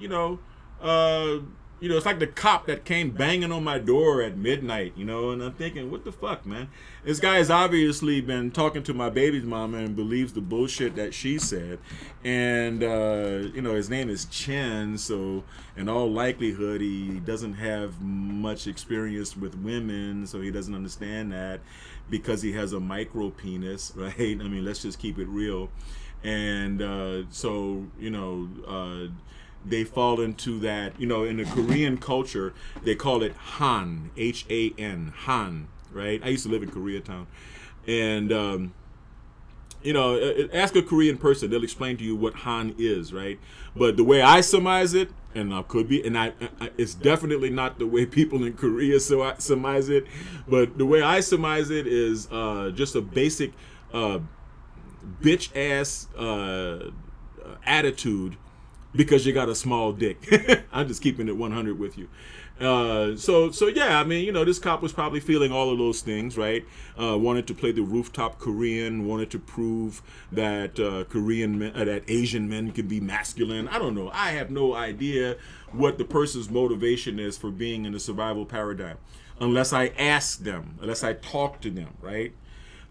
it's like the cop that came banging on my door at midnight, and I'm thinking, what the fuck, man? This guy has obviously been talking to my baby's mama and believes the bullshit that she said. And, his name is Chen, so in all likelihood, he doesn't have much experience with women, so he doesn't understand that because he has a micro penis, right? I mean, let's just keep it real. And they fall into that, in the Korean culture, they call it Han, H-A-N, Han, right? I used to live in Koreatown. And, ask a Korean person, they'll explain to you what Han is, right? But the way I surmise it, and I could be, and it's definitely not the way people in Korea surmise it, but the way I surmise it is just a basic bitch-ass attitude, because you got a small dick. I'm just keeping it 100 with you. So yeah, I mean, this cop was probably feeling all of those things, right? Wanted to play the rooftop Korean, wanted to prove that that Asian men can be masculine. I don't know. I have no idea what the person's motivation is for being in the survival paradigm, unless I ask them, unless I talk to them, right?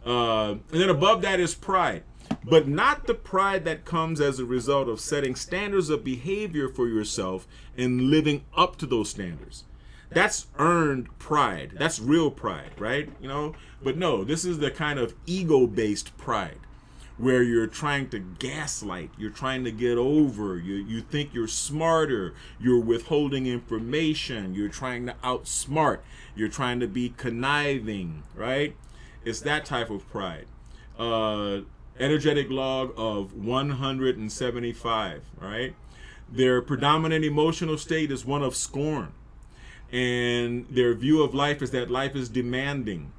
And then above that is pride. But not the pride that comes as a result of setting standards of behavior for yourself and living up to those standards. That's earned pride. That's real pride, right? But no, this is the kind of ego-based pride where you're trying to gaslight, you're trying to get over, you think you're smarter, you're withholding information, you're trying to outsmart, you're trying to be conniving, right? It's that type of pride. Energetic log of 175, right? Their predominant emotional state is one of scorn. And their view of life is that life is demanding.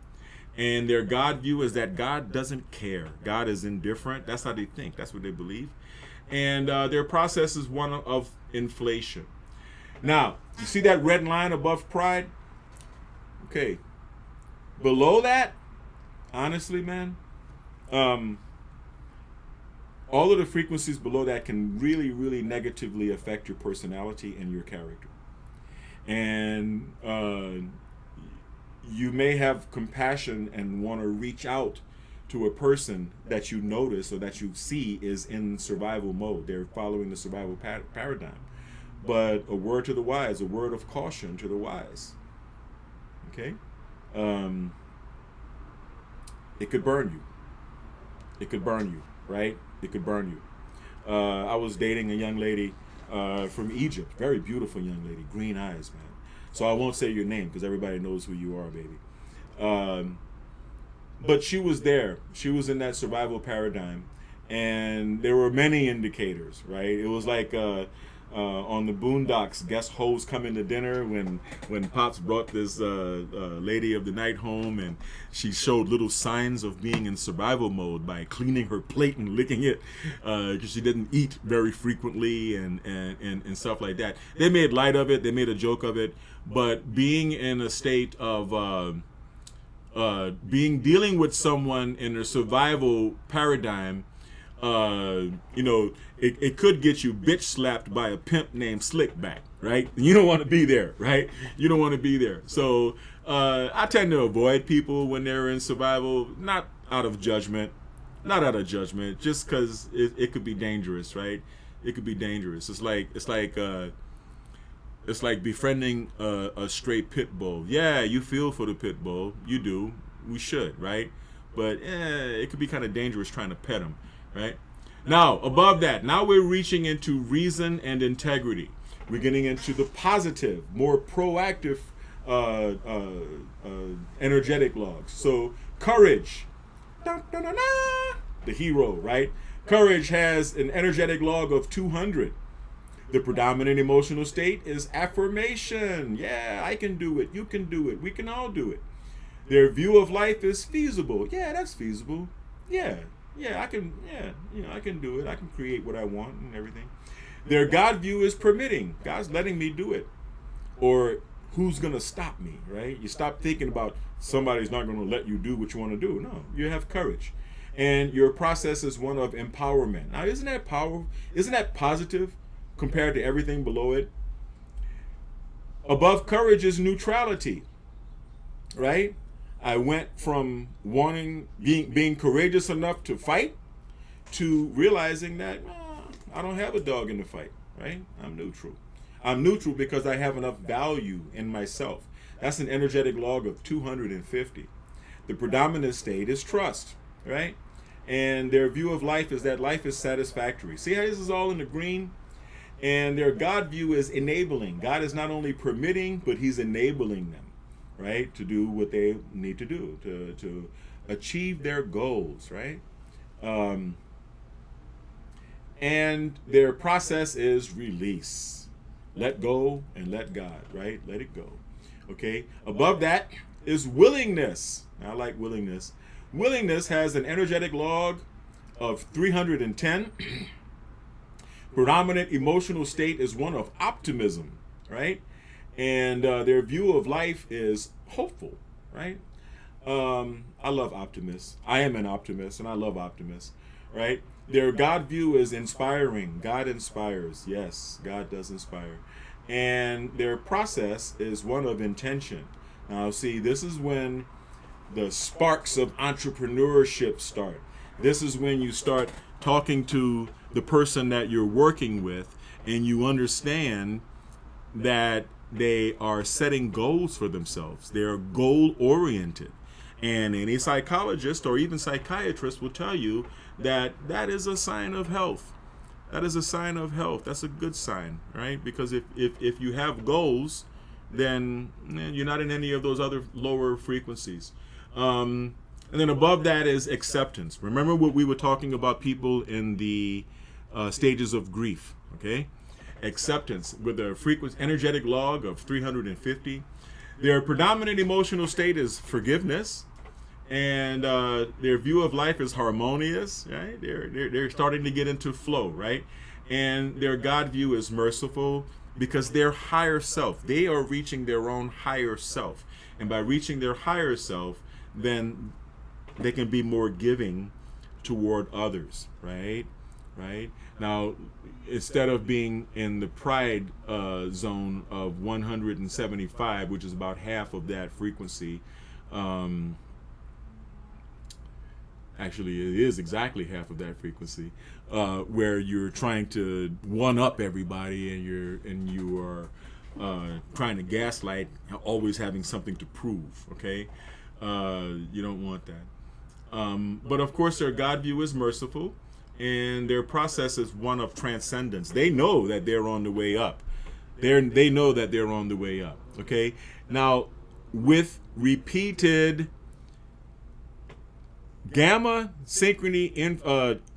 And their God view is that God doesn't care. God is indifferent. That's how they think. That's what they believe. And their process is one of inflation. Now, you see that red line above pride? Okay. Below that, honestly, man, all of the frequencies below that can really, really negatively affect your personality and your character. And you may have compassion and want to reach out to a person that you notice or that you see is in survival mode. They're following the survival paradigm. But a word to the wise, a word of caution to the wise. Okay? It could burn you. It could burn you, right? It could burn you. I was dating a young lady from Egypt, very beautiful young lady, green eyes, man. So I won't say your name because everybody knows who you are, baby. But she was there. She was in that survival paradigm. And there were many indicators, right? It was like on the Boondocks, guest hoes coming to dinner when Pops brought this lady of the night home, and she showed little signs of being in survival mode by cleaning her plate and licking it because she didn't eat very frequently and stuff like that. They made light of it. They made a joke of it. But being in a state of dealing with someone in a survival paradigm, it could get you bitch slapped by a pimp named Slickback, right? You don't want to be there, right? You don't want to be there. So I tend to avoid people when they're in survival, not out of judgment, just because it could be dangerous, right? It could be dangerous. It's like befriending a stray pit bull. Yeah, you feel for the pit bull. You do. We should, right? But it could be kind of dangerous trying to pet him, right? Now, above that, now we're reaching into reason and integrity. We're getting into the positive, more proactive energetic logs. So, courage. Dun, dun, dun, dun, the hero, right? Courage has an energetic log of 200. The predominant emotional state is affirmation. Yeah, I can do it. You can do it. We can all do it. Their view of life is feasible. Yeah, that's feasible. Yeah, I can. Yeah, I can do it. I can create what I want and everything. Their God view is permitting. God's letting me do it. Or who's gonna stop me? Right? You stop thinking about somebody's not gonna let you do what you want to do. No, you have courage, and your process is one of empowerment. Now, isn't that powerful? Isn't that positive? Compared to everything below it. Above courage is neutrality, right? I went from being courageous enough to fight to realizing that I don't have a dog in the fight, right? I'm neutral. I'm neutral because I have enough value in myself. That's an energetic log of 250. The predominant state is trust, right? And their view of life is that life is satisfactory. See how this is all in the green? And their God view is enabling. God is not only permitting, but he's enabling them, right, to do what they need to do, to achieve their goals, right? And their process is release. Let go and let God, right? Let it go. Okay? Above that is willingness. I like willingness. Willingness has an energetic log of 310. Predominant emotional state is one of optimism, right? And their view of life is hopeful, right? I love optimists. I am an optimist, and I love optimists, right? Their God view is inspiring. God inspires. Yes, God does inspire. And their process is one of intention. Now, see, this is when the sparks of entrepreneurship start. This is when you start talking to the person that you're working with, and you understand that they are setting goals for themselves. They're goal oriented. And any psychologist or even psychiatrist will tell you that that is a sign of health. That is a sign of health. That's a good sign, right? Because if you have goals, then you're not in any of those other lower frequencies. And then above that is acceptance. Remember what we were talking about people in the stages of grief, okay? Acceptance with a energetic log of 350. Their predominant emotional state is forgiveness. and their view of life is harmonious, right? They're starting to get into flow, right? And their God view is merciful because their higher self, they are reaching their own higher self. And by reaching their higher self, then they can be more giving toward others, right? Right? Now, instead of being in the pride zone of 175, which is about half of that frequency, actually it is exactly half of that frequency, where you're trying to one up everybody, and you are trying to gaslight, always having something to prove. Okay, you don't want that. But of course, their God view is merciful, and their process is one of transcendence. They know that they're on the way up. They know that they're on the way up. Okay, now with repeated gamma synchrony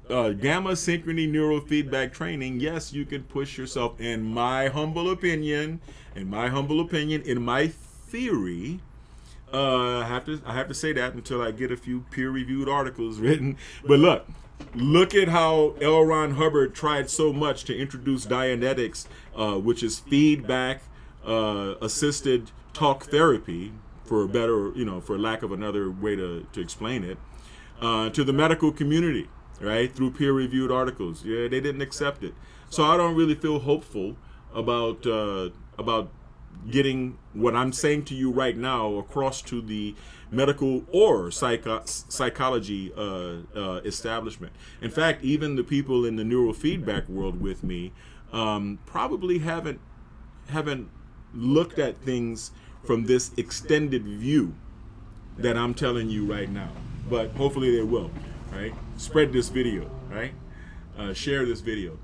neurofeedback training, yes, you can push yourself. In my humble opinion, in my theory, I have to say that until I get a few peer-reviewed articles written. But look at how L. Ron Hubbard tried so much to introduce Dianetics, which is feedback assisted talk therapy, for better, for lack of another way to explain it, to the medical community, right, through peer-reviewed articles. Yeah, they didn't accept it. So I don't really feel hopeful about getting what I'm saying to you right now across to the medical or psychology establishment. In fact, even the people in the neurofeedback world with me probably haven't looked at things from this extended view that I'm telling you right now. But hopefully they will, right? Spread this video, right? Share this video.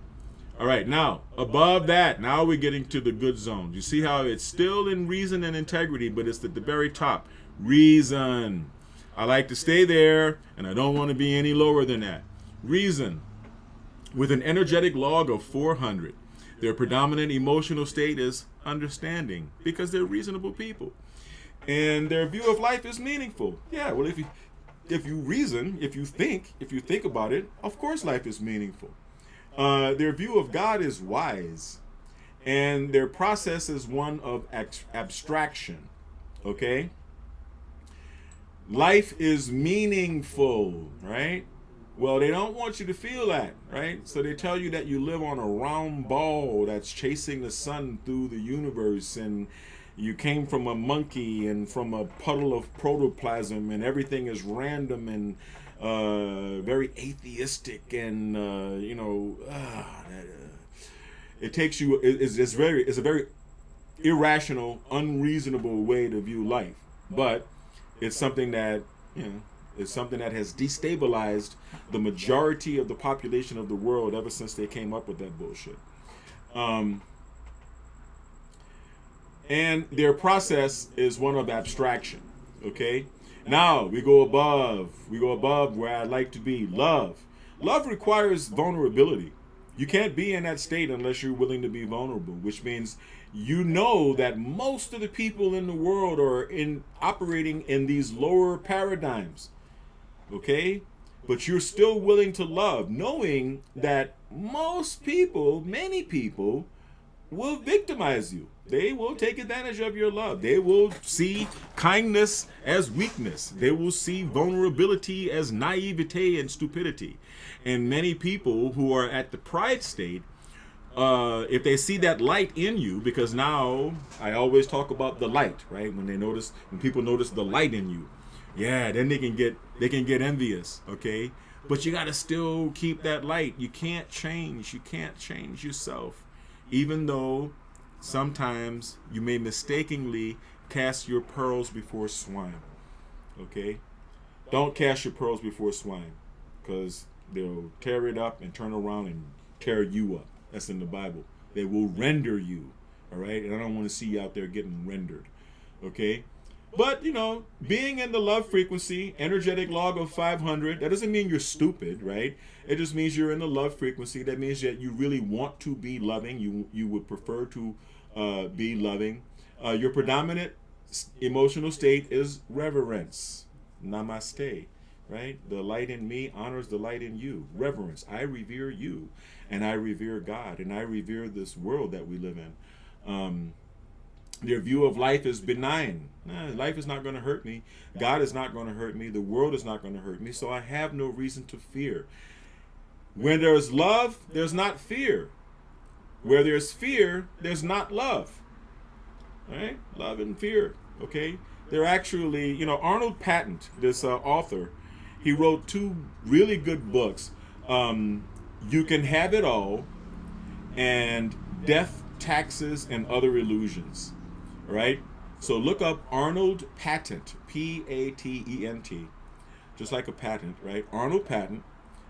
All right, now, above that, now we're getting to the good zone. You see how it's still in reason and integrity, but it's at the very top. Reason. I like to stay there, and I don't want to be any lower than that. Reason. With an energetic log of 400, their predominant emotional state is understanding, because they're reasonable people. And their view of life is meaningful. Yeah, well, if you reason, if you think about it, of course life is meaningful. Their view of God is wise, and their process is one of abstraction. Okay? Life is meaningful, right? Well, they don't want you to feel that, right? So they tell you that you live on a round ball that's chasing the sun through the universe, and you came from a monkey and from a puddle of protoplasm, and everything is random and very atheistic, and it takes you. It's a very irrational, unreasonable way to view life, but it's something that has destabilized the majority of the population of the world ever since they came up with that bullshit. And their process is one of abstraction. Okay? Now we go above where I'd like to be. Love requires vulnerability. You can't be in that state unless you're willing to be vulnerable, which means that most of the people in the world are operating in these lower paradigms. Okay? But you're still willing to love, knowing that many people will victimize you. They will take advantage of your love. They will see kindness as weakness. They will see vulnerability as naivete and stupidity. And many people who are at the pride state, if they see that light in you, because now I always talk about the light, right? When people notice the light in you, yeah, then they can get envious, okay? But you got to still keep that light. You can't change yourself, even though sometimes you may mistakenly cast your pearls before swine. Okay? Don't cast your pearls before swine, because they'll tear it up and turn around and tear you up. That's in the Bible. They will render you. All right? And I don't want to see you out there getting rendered. Okay? But, being in the love frequency, energetic log of 500, that doesn't mean you're stupid, right? It just means you're in the love frequency. That means that you really want to be loving. You would prefer to be loving. Your predominant emotional state is reverence. Namaste. Right? The light in me honors the light in you. Reverence. I revere you, and I revere God, and I revere this world that we live in. Their view of life is benign. Life is not going to hurt me. God is not going to hurt me. The world is not going to hurt me. So I have no reason to fear. When there's love, there's not fear. Where there's fear, there's not love. All right? Love and fear. Okay? They're actually, Arnold Patent, this author, he wrote 2 really good books. You Can Have It All and Death, Taxes, and Other Illusions. Right? So look up Arnold Patent, Patent, just like a patent, right? Arnold Patent,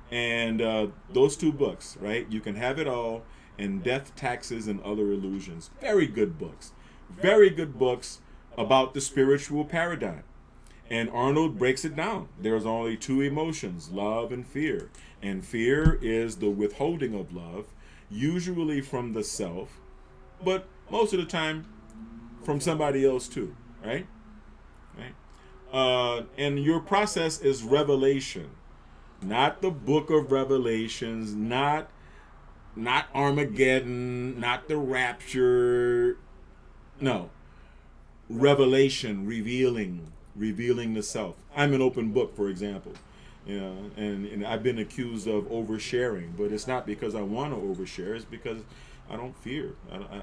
and those 2 books, right? You Can Have It All and Death, Taxes, and Other Illusions. Very good books. Very good books about the spiritual paradigm. And Arnold breaks it down. There's only 2 emotions, love and fear. And fear is the withholding of love, usually from the self, but most of the time from somebody else too, right? And your process is revelation, not the book of Revelations, not Armageddon, not the rapture. No, revelation, revealing the self. I'm an open book, for example, and I've been accused of oversharing, but it's not because I want to overshare. It's because I don't fear.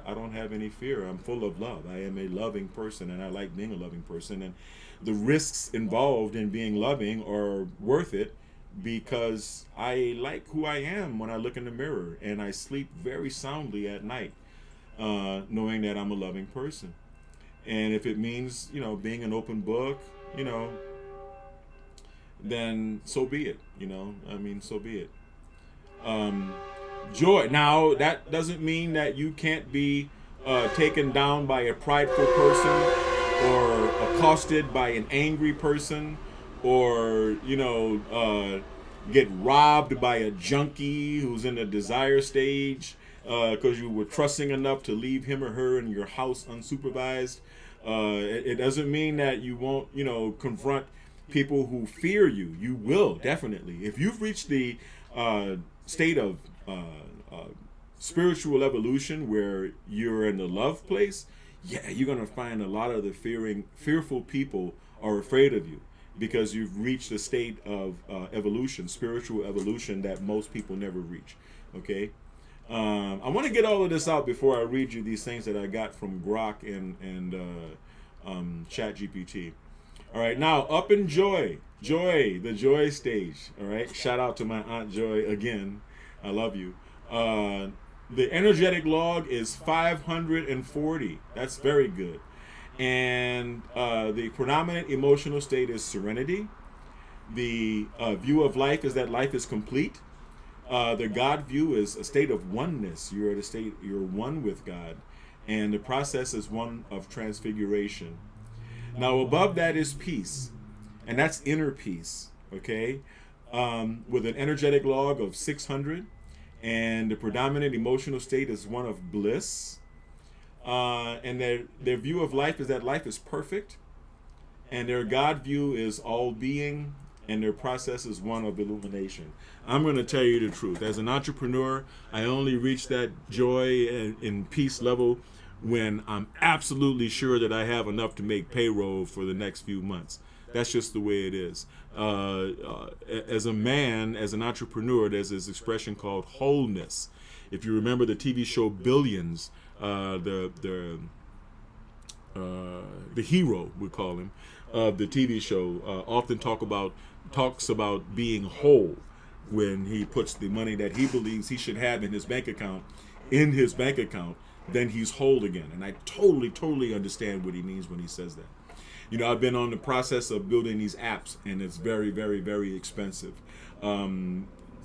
I don't have any fear. I'm full of love. I am a loving person, and I like being a loving person. And the risks involved in being loving are worth it because I like who I am when I look in the mirror, and I sleep very soundly at night, knowing that I'm a loving person. And if it means, being an open book, then so be it. So be it. Joy. Now, that doesn't mean that you can't be taken down by a prideful person, or accosted by an angry person, or, get robbed by a junkie who's in the desire stage because you were trusting enough to leave him or her in your house unsupervised. It doesn't mean that you won't, confront people who fear you. You will, definitely. If you've reached the state of spiritual evolution where you're in the love place, you're going to find a lot of the fearful people are afraid of you, because you've reached a state of evolution, spiritual evolution, that most people never reach. Okay? I want to get all of this out before I read you these things that I got from Grok and ChatGPT. All right, now up in Joy, the Joy stage. All right, shout out to my Aunt Joy again. I love you. The energetic log is 540. That's very good. And the predominant emotional state is serenity. The view of life is that life is complete. The God view is a state of oneness. You're one with God. And the process is one of transfiguration. Now above that is peace. And that's inner peace. Okay? With an energetic log of 600. And the predominant emotional state is one of bliss. And their view of life is that life is perfect. And their God view is all being. And their process is one of illumination. I'm going to tell you the truth. As an entrepreneur, I only reach that joy and peace level when I'm absolutely sure that I have enough to make payroll for the next few months. That's just the way it is. As a man, as an entrepreneur, there's this expression called wholeness. If you remember the TV show Billions, the hero, we call him, of the TV show, often talks about being whole when he puts the money that he believes he should have in his bank account, then he's whole again. And I totally understand what he means when he says that. I've been on the process of building these apps, and it's very, very, very expensive.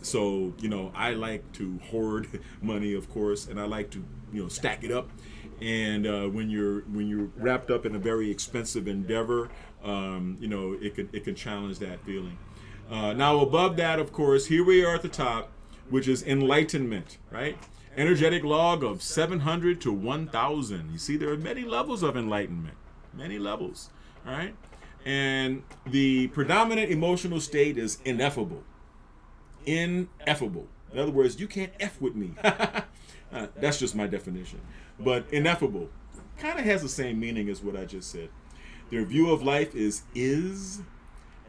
So, I like to hoard money, of course, and I like to, stack it up. And when you're wrapped up in a very expensive endeavor, it can challenge that feeling. Now, above that, of course, here we are at the top, which is enlightenment, right? Energetic log of 700 to 1,000. You see, there are many levels of enlightenment, many levels, all right? And the predominant emotional state is ineffable. Ineffable. In other words, you can't F with me. That's just my definition. But ineffable kind of has the same meaning as what I just said. Their view of life is,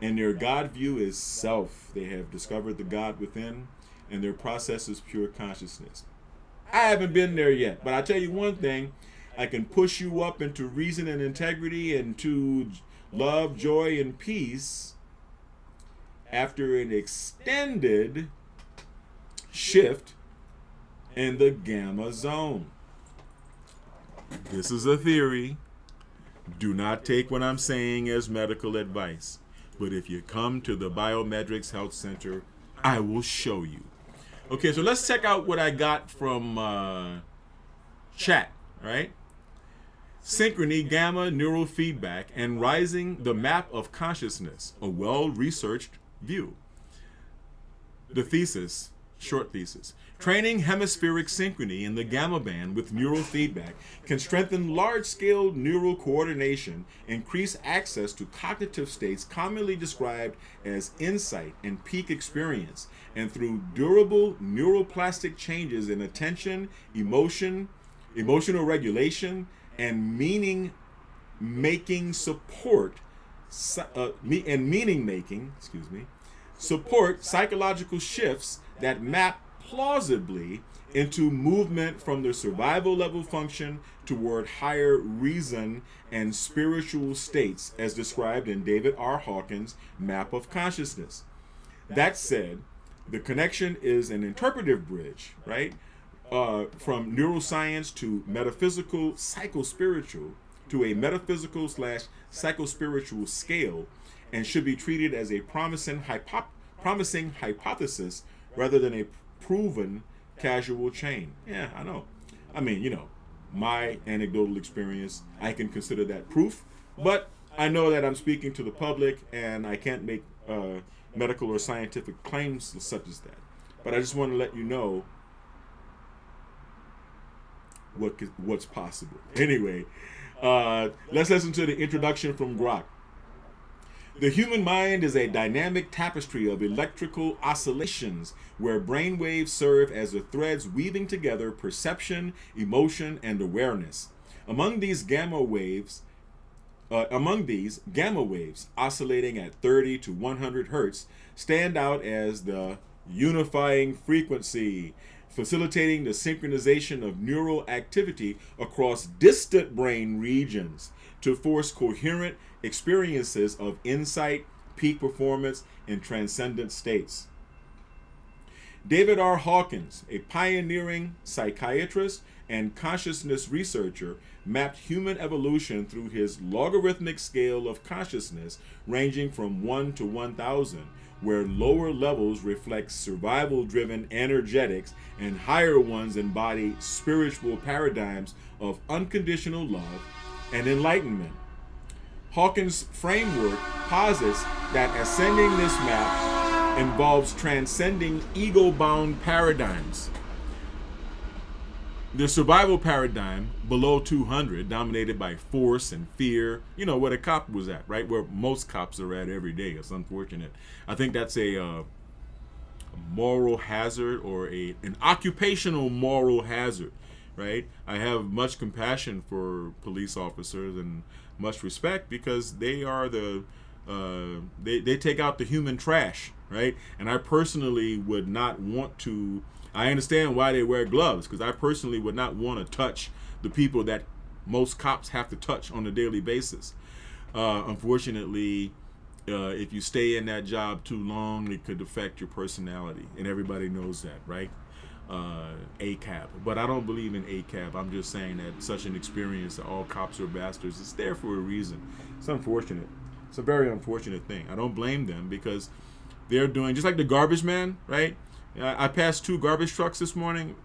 and their God view is self. They have discovered the God within, and their process is pure consciousness. I haven't been there yet, but I tell you one thing, I can push you up into reason and integrity and to love, joy, and peace after an extended shift in the gamma zone. This is a theory. Do not take what I'm saying as medical advice. But if you come to the Biometrics Health Center, I will show you. Okay, so let's check out what I got from chat, right? Synchrony, gamma, neurofeedback, and rising the map of consciousness, a well-researched view. The thesis, short thesis. Training hemispheric synchrony in the gamma band with neurofeedback can strengthen large-scale neural coordination, increase access to cognitive states commonly described as insight and peak experience, and through durable neuroplastic changes in attention, emotional regulation, and meaning-making support, support psychological shifts that map plausibly into movement from the survival level function toward higher reason and spiritual states as described in David R. Hawkins' Map of Consciousness. That said, the connection is an interpretive bridge, right? From neuroscience to metaphysical psychospiritual to a metaphysical / psychospiritual scale, and should be treated as a promising hypothesis rather than a proven causal chain. Yeah, I know. I mean, my anecdotal experience, I can consider that proof, but I know that I'm speaking to the public and I can't make medical or scientific claims such as that. But I just want to let you know what's possible. Anyway, let's listen to the introduction from Grok. The human mind is a dynamic tapestry of electrical oscillations where brain waves serve as the threads weaving together perception, emotion, and awareness. Among these gamma waves oscillating at 30 to 100 hertz stand out as the unifying frequency, facilitating the synchronization of neural activity across distant brain regions to force coherent experiences of insight, peak performance, and transcendent states. David R. Hawkins, a pioneering psychiatrist and consciousness researcher, mapped human evolution through his logarithmic scale of consciousness ranging from 1 to 1,000, where lower levels reflect survival-driven energetics and higher ones embody spiritual paradigms of unconditional love and enlightenment. Hawkins' framework posits that ascending this map involves transcending ego-bound paradigms. The survival paradigm below 200, dominated by force and fear, where the cop was at, right? Where most cops are at every day. It's unfortunate. I think that's a moral hazard or an occupational moral hazard, right? I have much compassion for police officers and much respect because they are they take out the human trash, right? And I personally would not want to. I understand why they wear gloves because I personally would not want to touch the people that most cops have to touch on a daily basis. Unfortunately, if you stay in that job too long, it could affect your personality, and everybody knows that, right? ACAB, but I don't believe in ACAB. I'm just saying that such an experience that all cops are bastards. It's there for a reason. It's unfortunate. It's a very unfortunate thing. I don't blame them because they're doing just like the garbage man, right? I passed 2 garbage trucks this morning.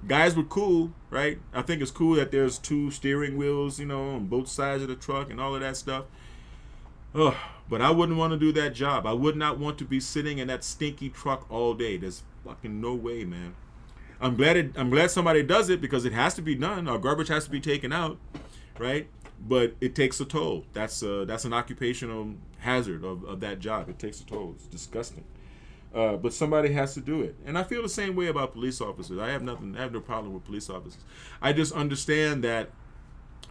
Guys were cool, right? I think it's cool that there's 2 steering wheels, on both sides of the truck and all of that stuff. Ugh, but I wouldn't want to do that job. I would not want to be sitting in that stinky truck all day. There's fucking no way, man. I'm glad somebody does it because it has to be done. Our garbage has to be taken out, right? But it takes a toll. That's an occupational hazard of that job. It takes a toll. It's disgusting. But somebody has to do it. And I feel the same way about police officers. I have no problem with police officers. I just understand that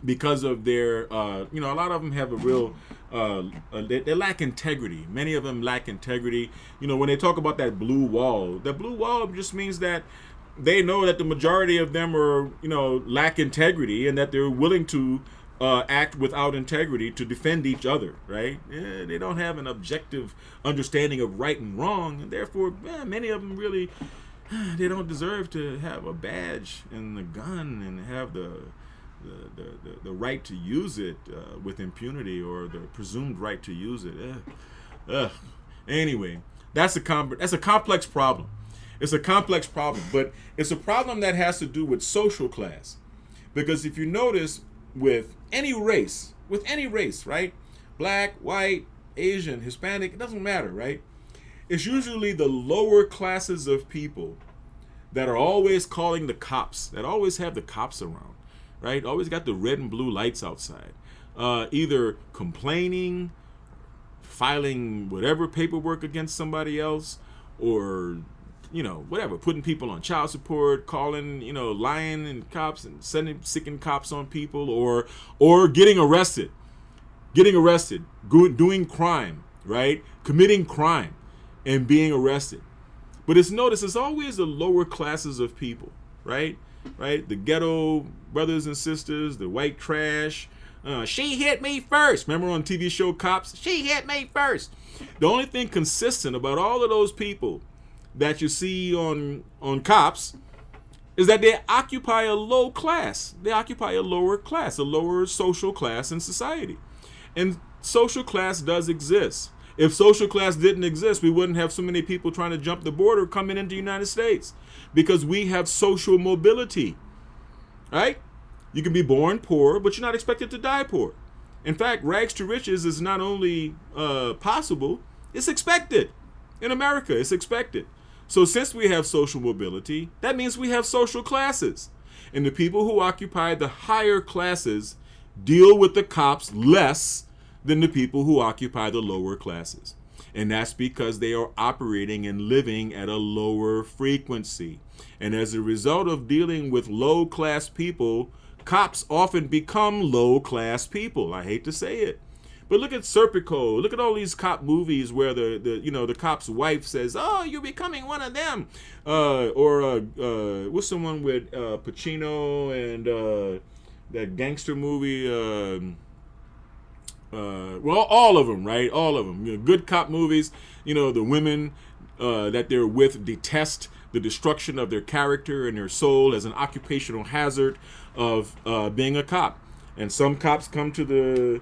because of their, a lot of them have a real, they lack integrity. Many of them lack integrity. When they talk about that blue wall just means that they know that the majority of them are, lack integrity, and that they're willing to act without integrity to defend each other, right? They don't have an objective understanding of right and wrong, and therefore, many of them really, they don't deserve to have a badge and a gun and have the right to use it with impunity, or the presumed right to use it. Anyway, that's a complex problem. It's a complex problem, but it's a problem that has to do with social class. Because if you notice, with any race, right? Black, white, Asian, Hispanic, it doesn't matter, right? It's usually the lower classes of people that are always calling the cops, that always have the cops around, right? Always got the red and blue lights outside. Either complaining, filing whatever paperwork against somebody else, or whatever, putting people on child support, calling, lying and cops and sicking cops on people, or getting arrested, doing crime, right? Committing crime and being arrested. But it's always the lower classes of people, right? The ghetto brothers and sisters, the white trash. She hit me first. Remember on TV show Cops? She hit me first. The only thing consistent about all of those people that you see on Cops is that they occupy a low class. They occupy a lower class, a lower social class in society. And social class does exist. If social class didn't exist, we wouldn't have so many people trying to jump the border coming into the United States, because we have social mobility, right? You can be born poor, but you're not expected to die poor. In fact, rags to riches is not only possible, it's expected. In America, it's expected. So since we have social mobility, that means we have social classes. And the people who occupy the higher classes deal with the cops less than the people who occupy the lower classes. And that's because they are operating and living at a lower frequency. And as a result of dealing with low-class people, cops often become low-class people. I hate to say it. But look at Serpico. Look at all these cop movies where the cop's wife says, "Oh, you're becoming one of them," or what's the one with Pacino and that gangster movie? Well, all of them, right? All of them. Good cop movies. The women that they're with detest the destruction of their character and their soul as an occupational hazard of being a cop. And some cops come to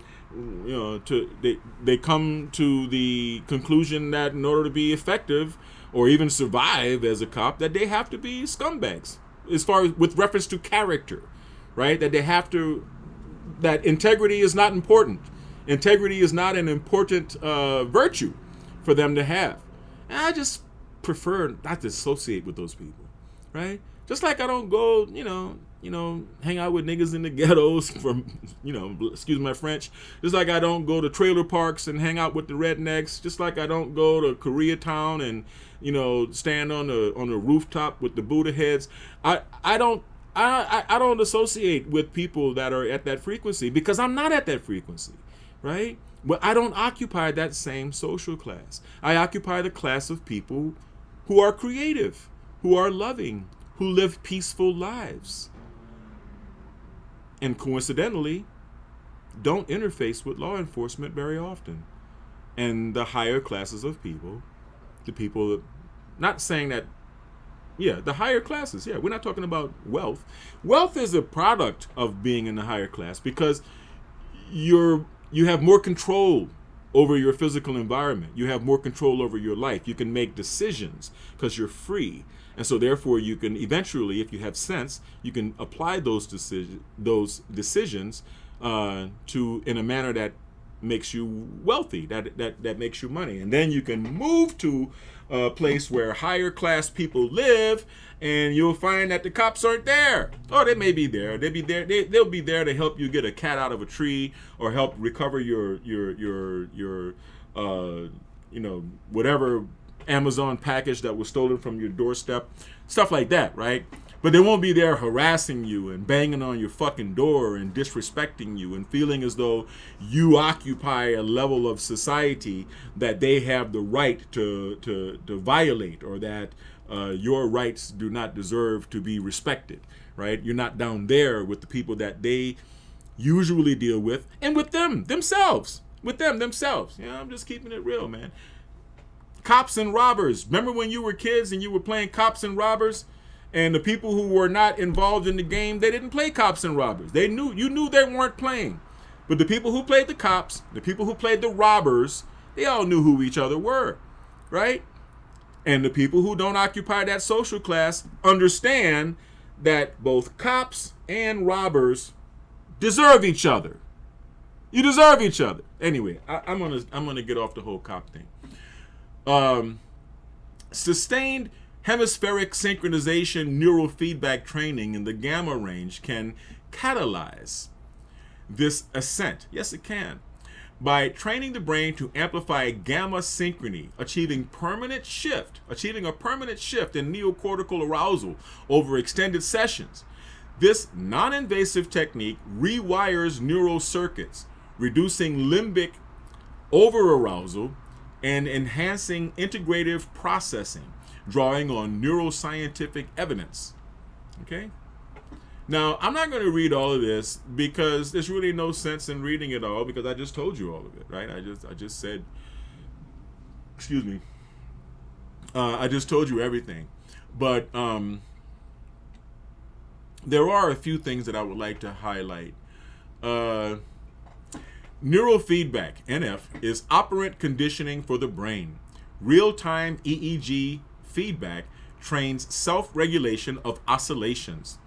they come to the conclusion that in order to be effective or even survive as a cop, that they have to be scumbags, as far as with reference to character, right? That integrity is not important. Integrity is not an important virtue for them to have. And I just prefer not to associate with those people, right? Just like I don't go, hang out with niggas in the ghettos from, excuse my French. Just like I don't go to trailer parks and hang out with the rednecks. Just like I don't go to Koreatown and, stand on a rooftop with the Buddha heads. I don't associate with people that are at that frequency, because I'm not at that frequency, right? But I don't occupy that same social class. I occupy the class of people who are creative, who are loving, who live peaceful lives. And coincidentally, don't interface with law enforcement very often. And the higher classes of people, the people, not saying that, the higher classes, we're not talking about wealth. Wealth is a product of being in the higher class, because you have more control over your physical environment. You have more control over your life. You can make decisions because you're free. And so therefore you can eventually, if you have sense, you can apply those decisions in a manner that makes you wealthy, that makes you money. And then you can move to a place where higher class people live, and you'll find that the cops aren't there. Oh, they may be there. They'll be there to help you get a cat out of a tree, or help recover your whatever Amazon package that was stolen from your doorstep, stuff like that, right? But they won't be there harassing you and banging on your fucking door and disrespecting you and feeling as though you occupy a level of society that they have the right to violate, or that your rights do not deserve to be respected, right? You're not down there with the people that they usually deal with, and with them themselves. Yeah, I'm just keeping it real, man. Cops and robbers. Remember when you were kids and you were playing cops and robbers? And the people who were not involved in the game, they didn't play cops and robbers. You knew they weren't playing. But the people who played the cops, the people who played the robbers, they all knew who each other were, right? And the people who don't occupy that social class understand that both cops and robbers deserve each other. You deserve each other. Anyway, I'm gonna get off the whole cop thing. Sustained hemispheric synchronization neurofeedback training in the gamma range can catalyze this ascent. Yes, it can. By training the brain to amplify gamma synchrony, achieving a permanent shift in neocortical arousal over extended sessions. This non-invasive technique rewires neural circuits, reducing limbic overarousal and enhancing integrative processing, drawing on neuroscientific evidence. Okay? Now, I'm not going to read all of this because there's really no sense in reading it all, because I just told you all of it, right? I just said, excuse me, I just told you everything. But there are a few things that I would like to highlight. Neurofeedback, NF, is operant conditioning for the brain. Real-time EEG feedback trains self-regulation of oscillations.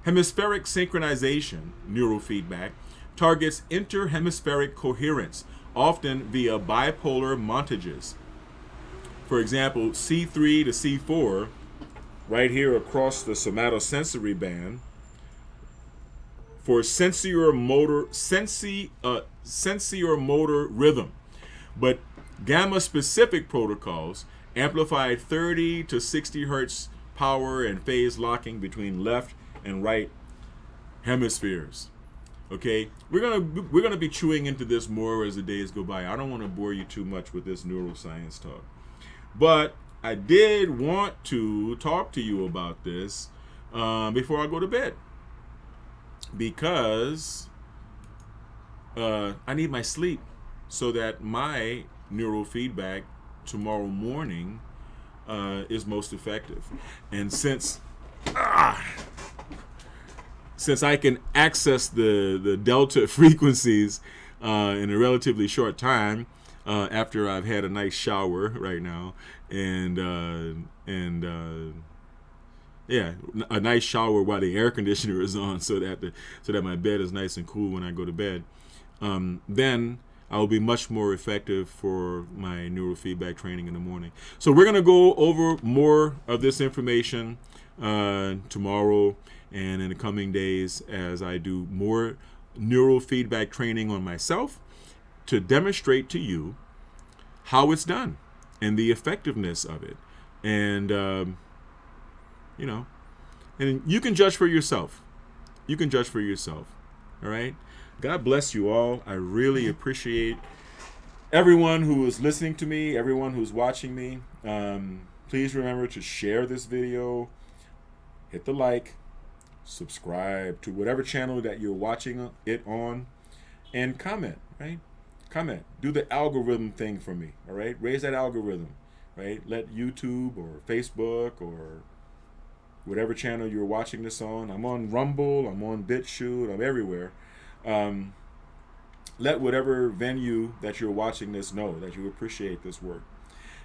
Hemispheric synchronization, neurofeedback, targets interhemispheric coherence, often via bipolar montages. For example, C3 to C4, right here across the somatosensory band, for sensor-motor rhythm. But gamma-specific protocols amplified 30 to 60 hertz power and phase locking between left and right hemispheres. Okay, we're gonna be chewing into this more as the days go by. I don't want to bore you too much with this neuroscience talk, but I did want to talk to you about this before I go to bed, because I need my sleep so that my neurofeedback tomorrow morning is most effective. And since I can access the delta frequencies in a relatively short time, after I've had a nice shower right now, and a nice shower while the air conditioner is on, so that my bed is nice and cool when I go to bed, then I will be much more effective for my neurofeedback training in the morning. So we're going to go over more of this information tomorrow and in the coming days, as I do more neurofeedback training on myself to demonstrate to you how it's done and the effectiveness of it. And, and you can judge for yourself. You can judge for yourself. All right? God bless you all. I really appreciate everyone who is listening to me, everyone who's watching me. Please remember to share this video, hit the like, subscribe to whatever channel that you're watching it on, and comment, right? Comment. Do the algorithm thing for me, all right? Raise that algorithm, right? Let YouTube or Facebook or whatever channel you're watching this on. I'm on Rumble, I'm on BitChute, I'm everywhere. Let whatever venue that you're watching this know that you appreciate this work.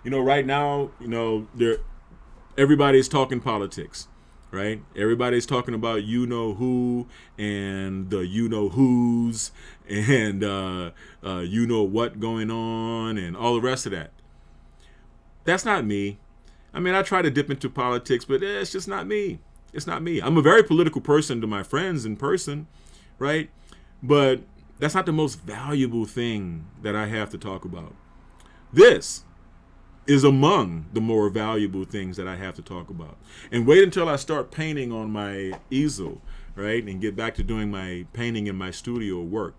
Right now, everybody's talking politics. right? Everybody's talking about you know who and the you know who's and you know what going on and all the rest of that. That's not me. I mean, I try to dip into politics, but it's just not me. It's not me. I'm a very political person to my friends in person, right? But that's not the most valuable thing that I have to talk about. This is among the more valuable things that I have to talk about. And wait until I start painting on my easel, right? And get back to doing my painting in my studio work,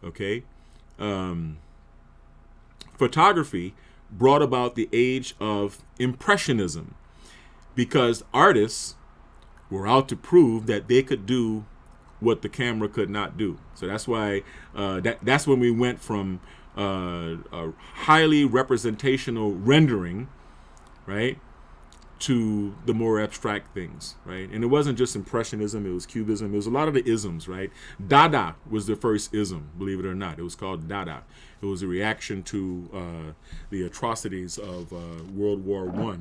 okay? Photography brought about the age of Impressionism because artists were out to prove that they could do what the camera could not do. So that's why that's when we went from a highly representational rendering, right, to the more abstract things, right? And it wasn't just Impressionism, it was Cubism, it was a lot of the isms, right? Dada was the first ism, believe it or not. It was called Dada. It was a reaction to the atrocities of World War I.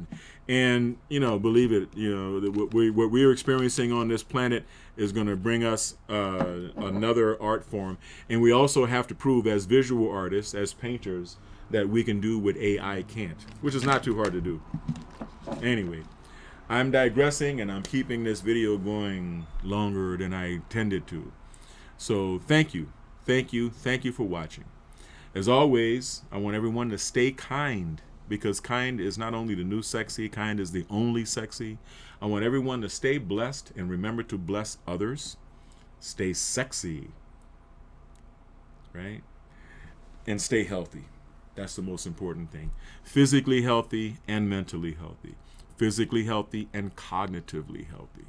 And, you know, believe it, you know, what we're experiencing on this planet is going to bring us another art form. And we also have to prove as visual artists, as painters, that we can do what AI can't, which is not too hard to do. Anyway, I'm digressing and I'm keeping this video going longer than I intended to. So thank you for watching. As always, I want everyone to stay kind, because kind is not only the new sexy, kind is the only sexy. I want everyone to stay blessed and remember to bless others. Stay sexy, right? And stay healthy. That's the most important thing. Physically healthy and mentally healthy. Physically healthy and cognitively healthy.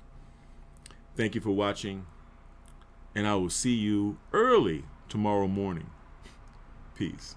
Thank you for watching, and I will see you early tomorrow morning. Peace.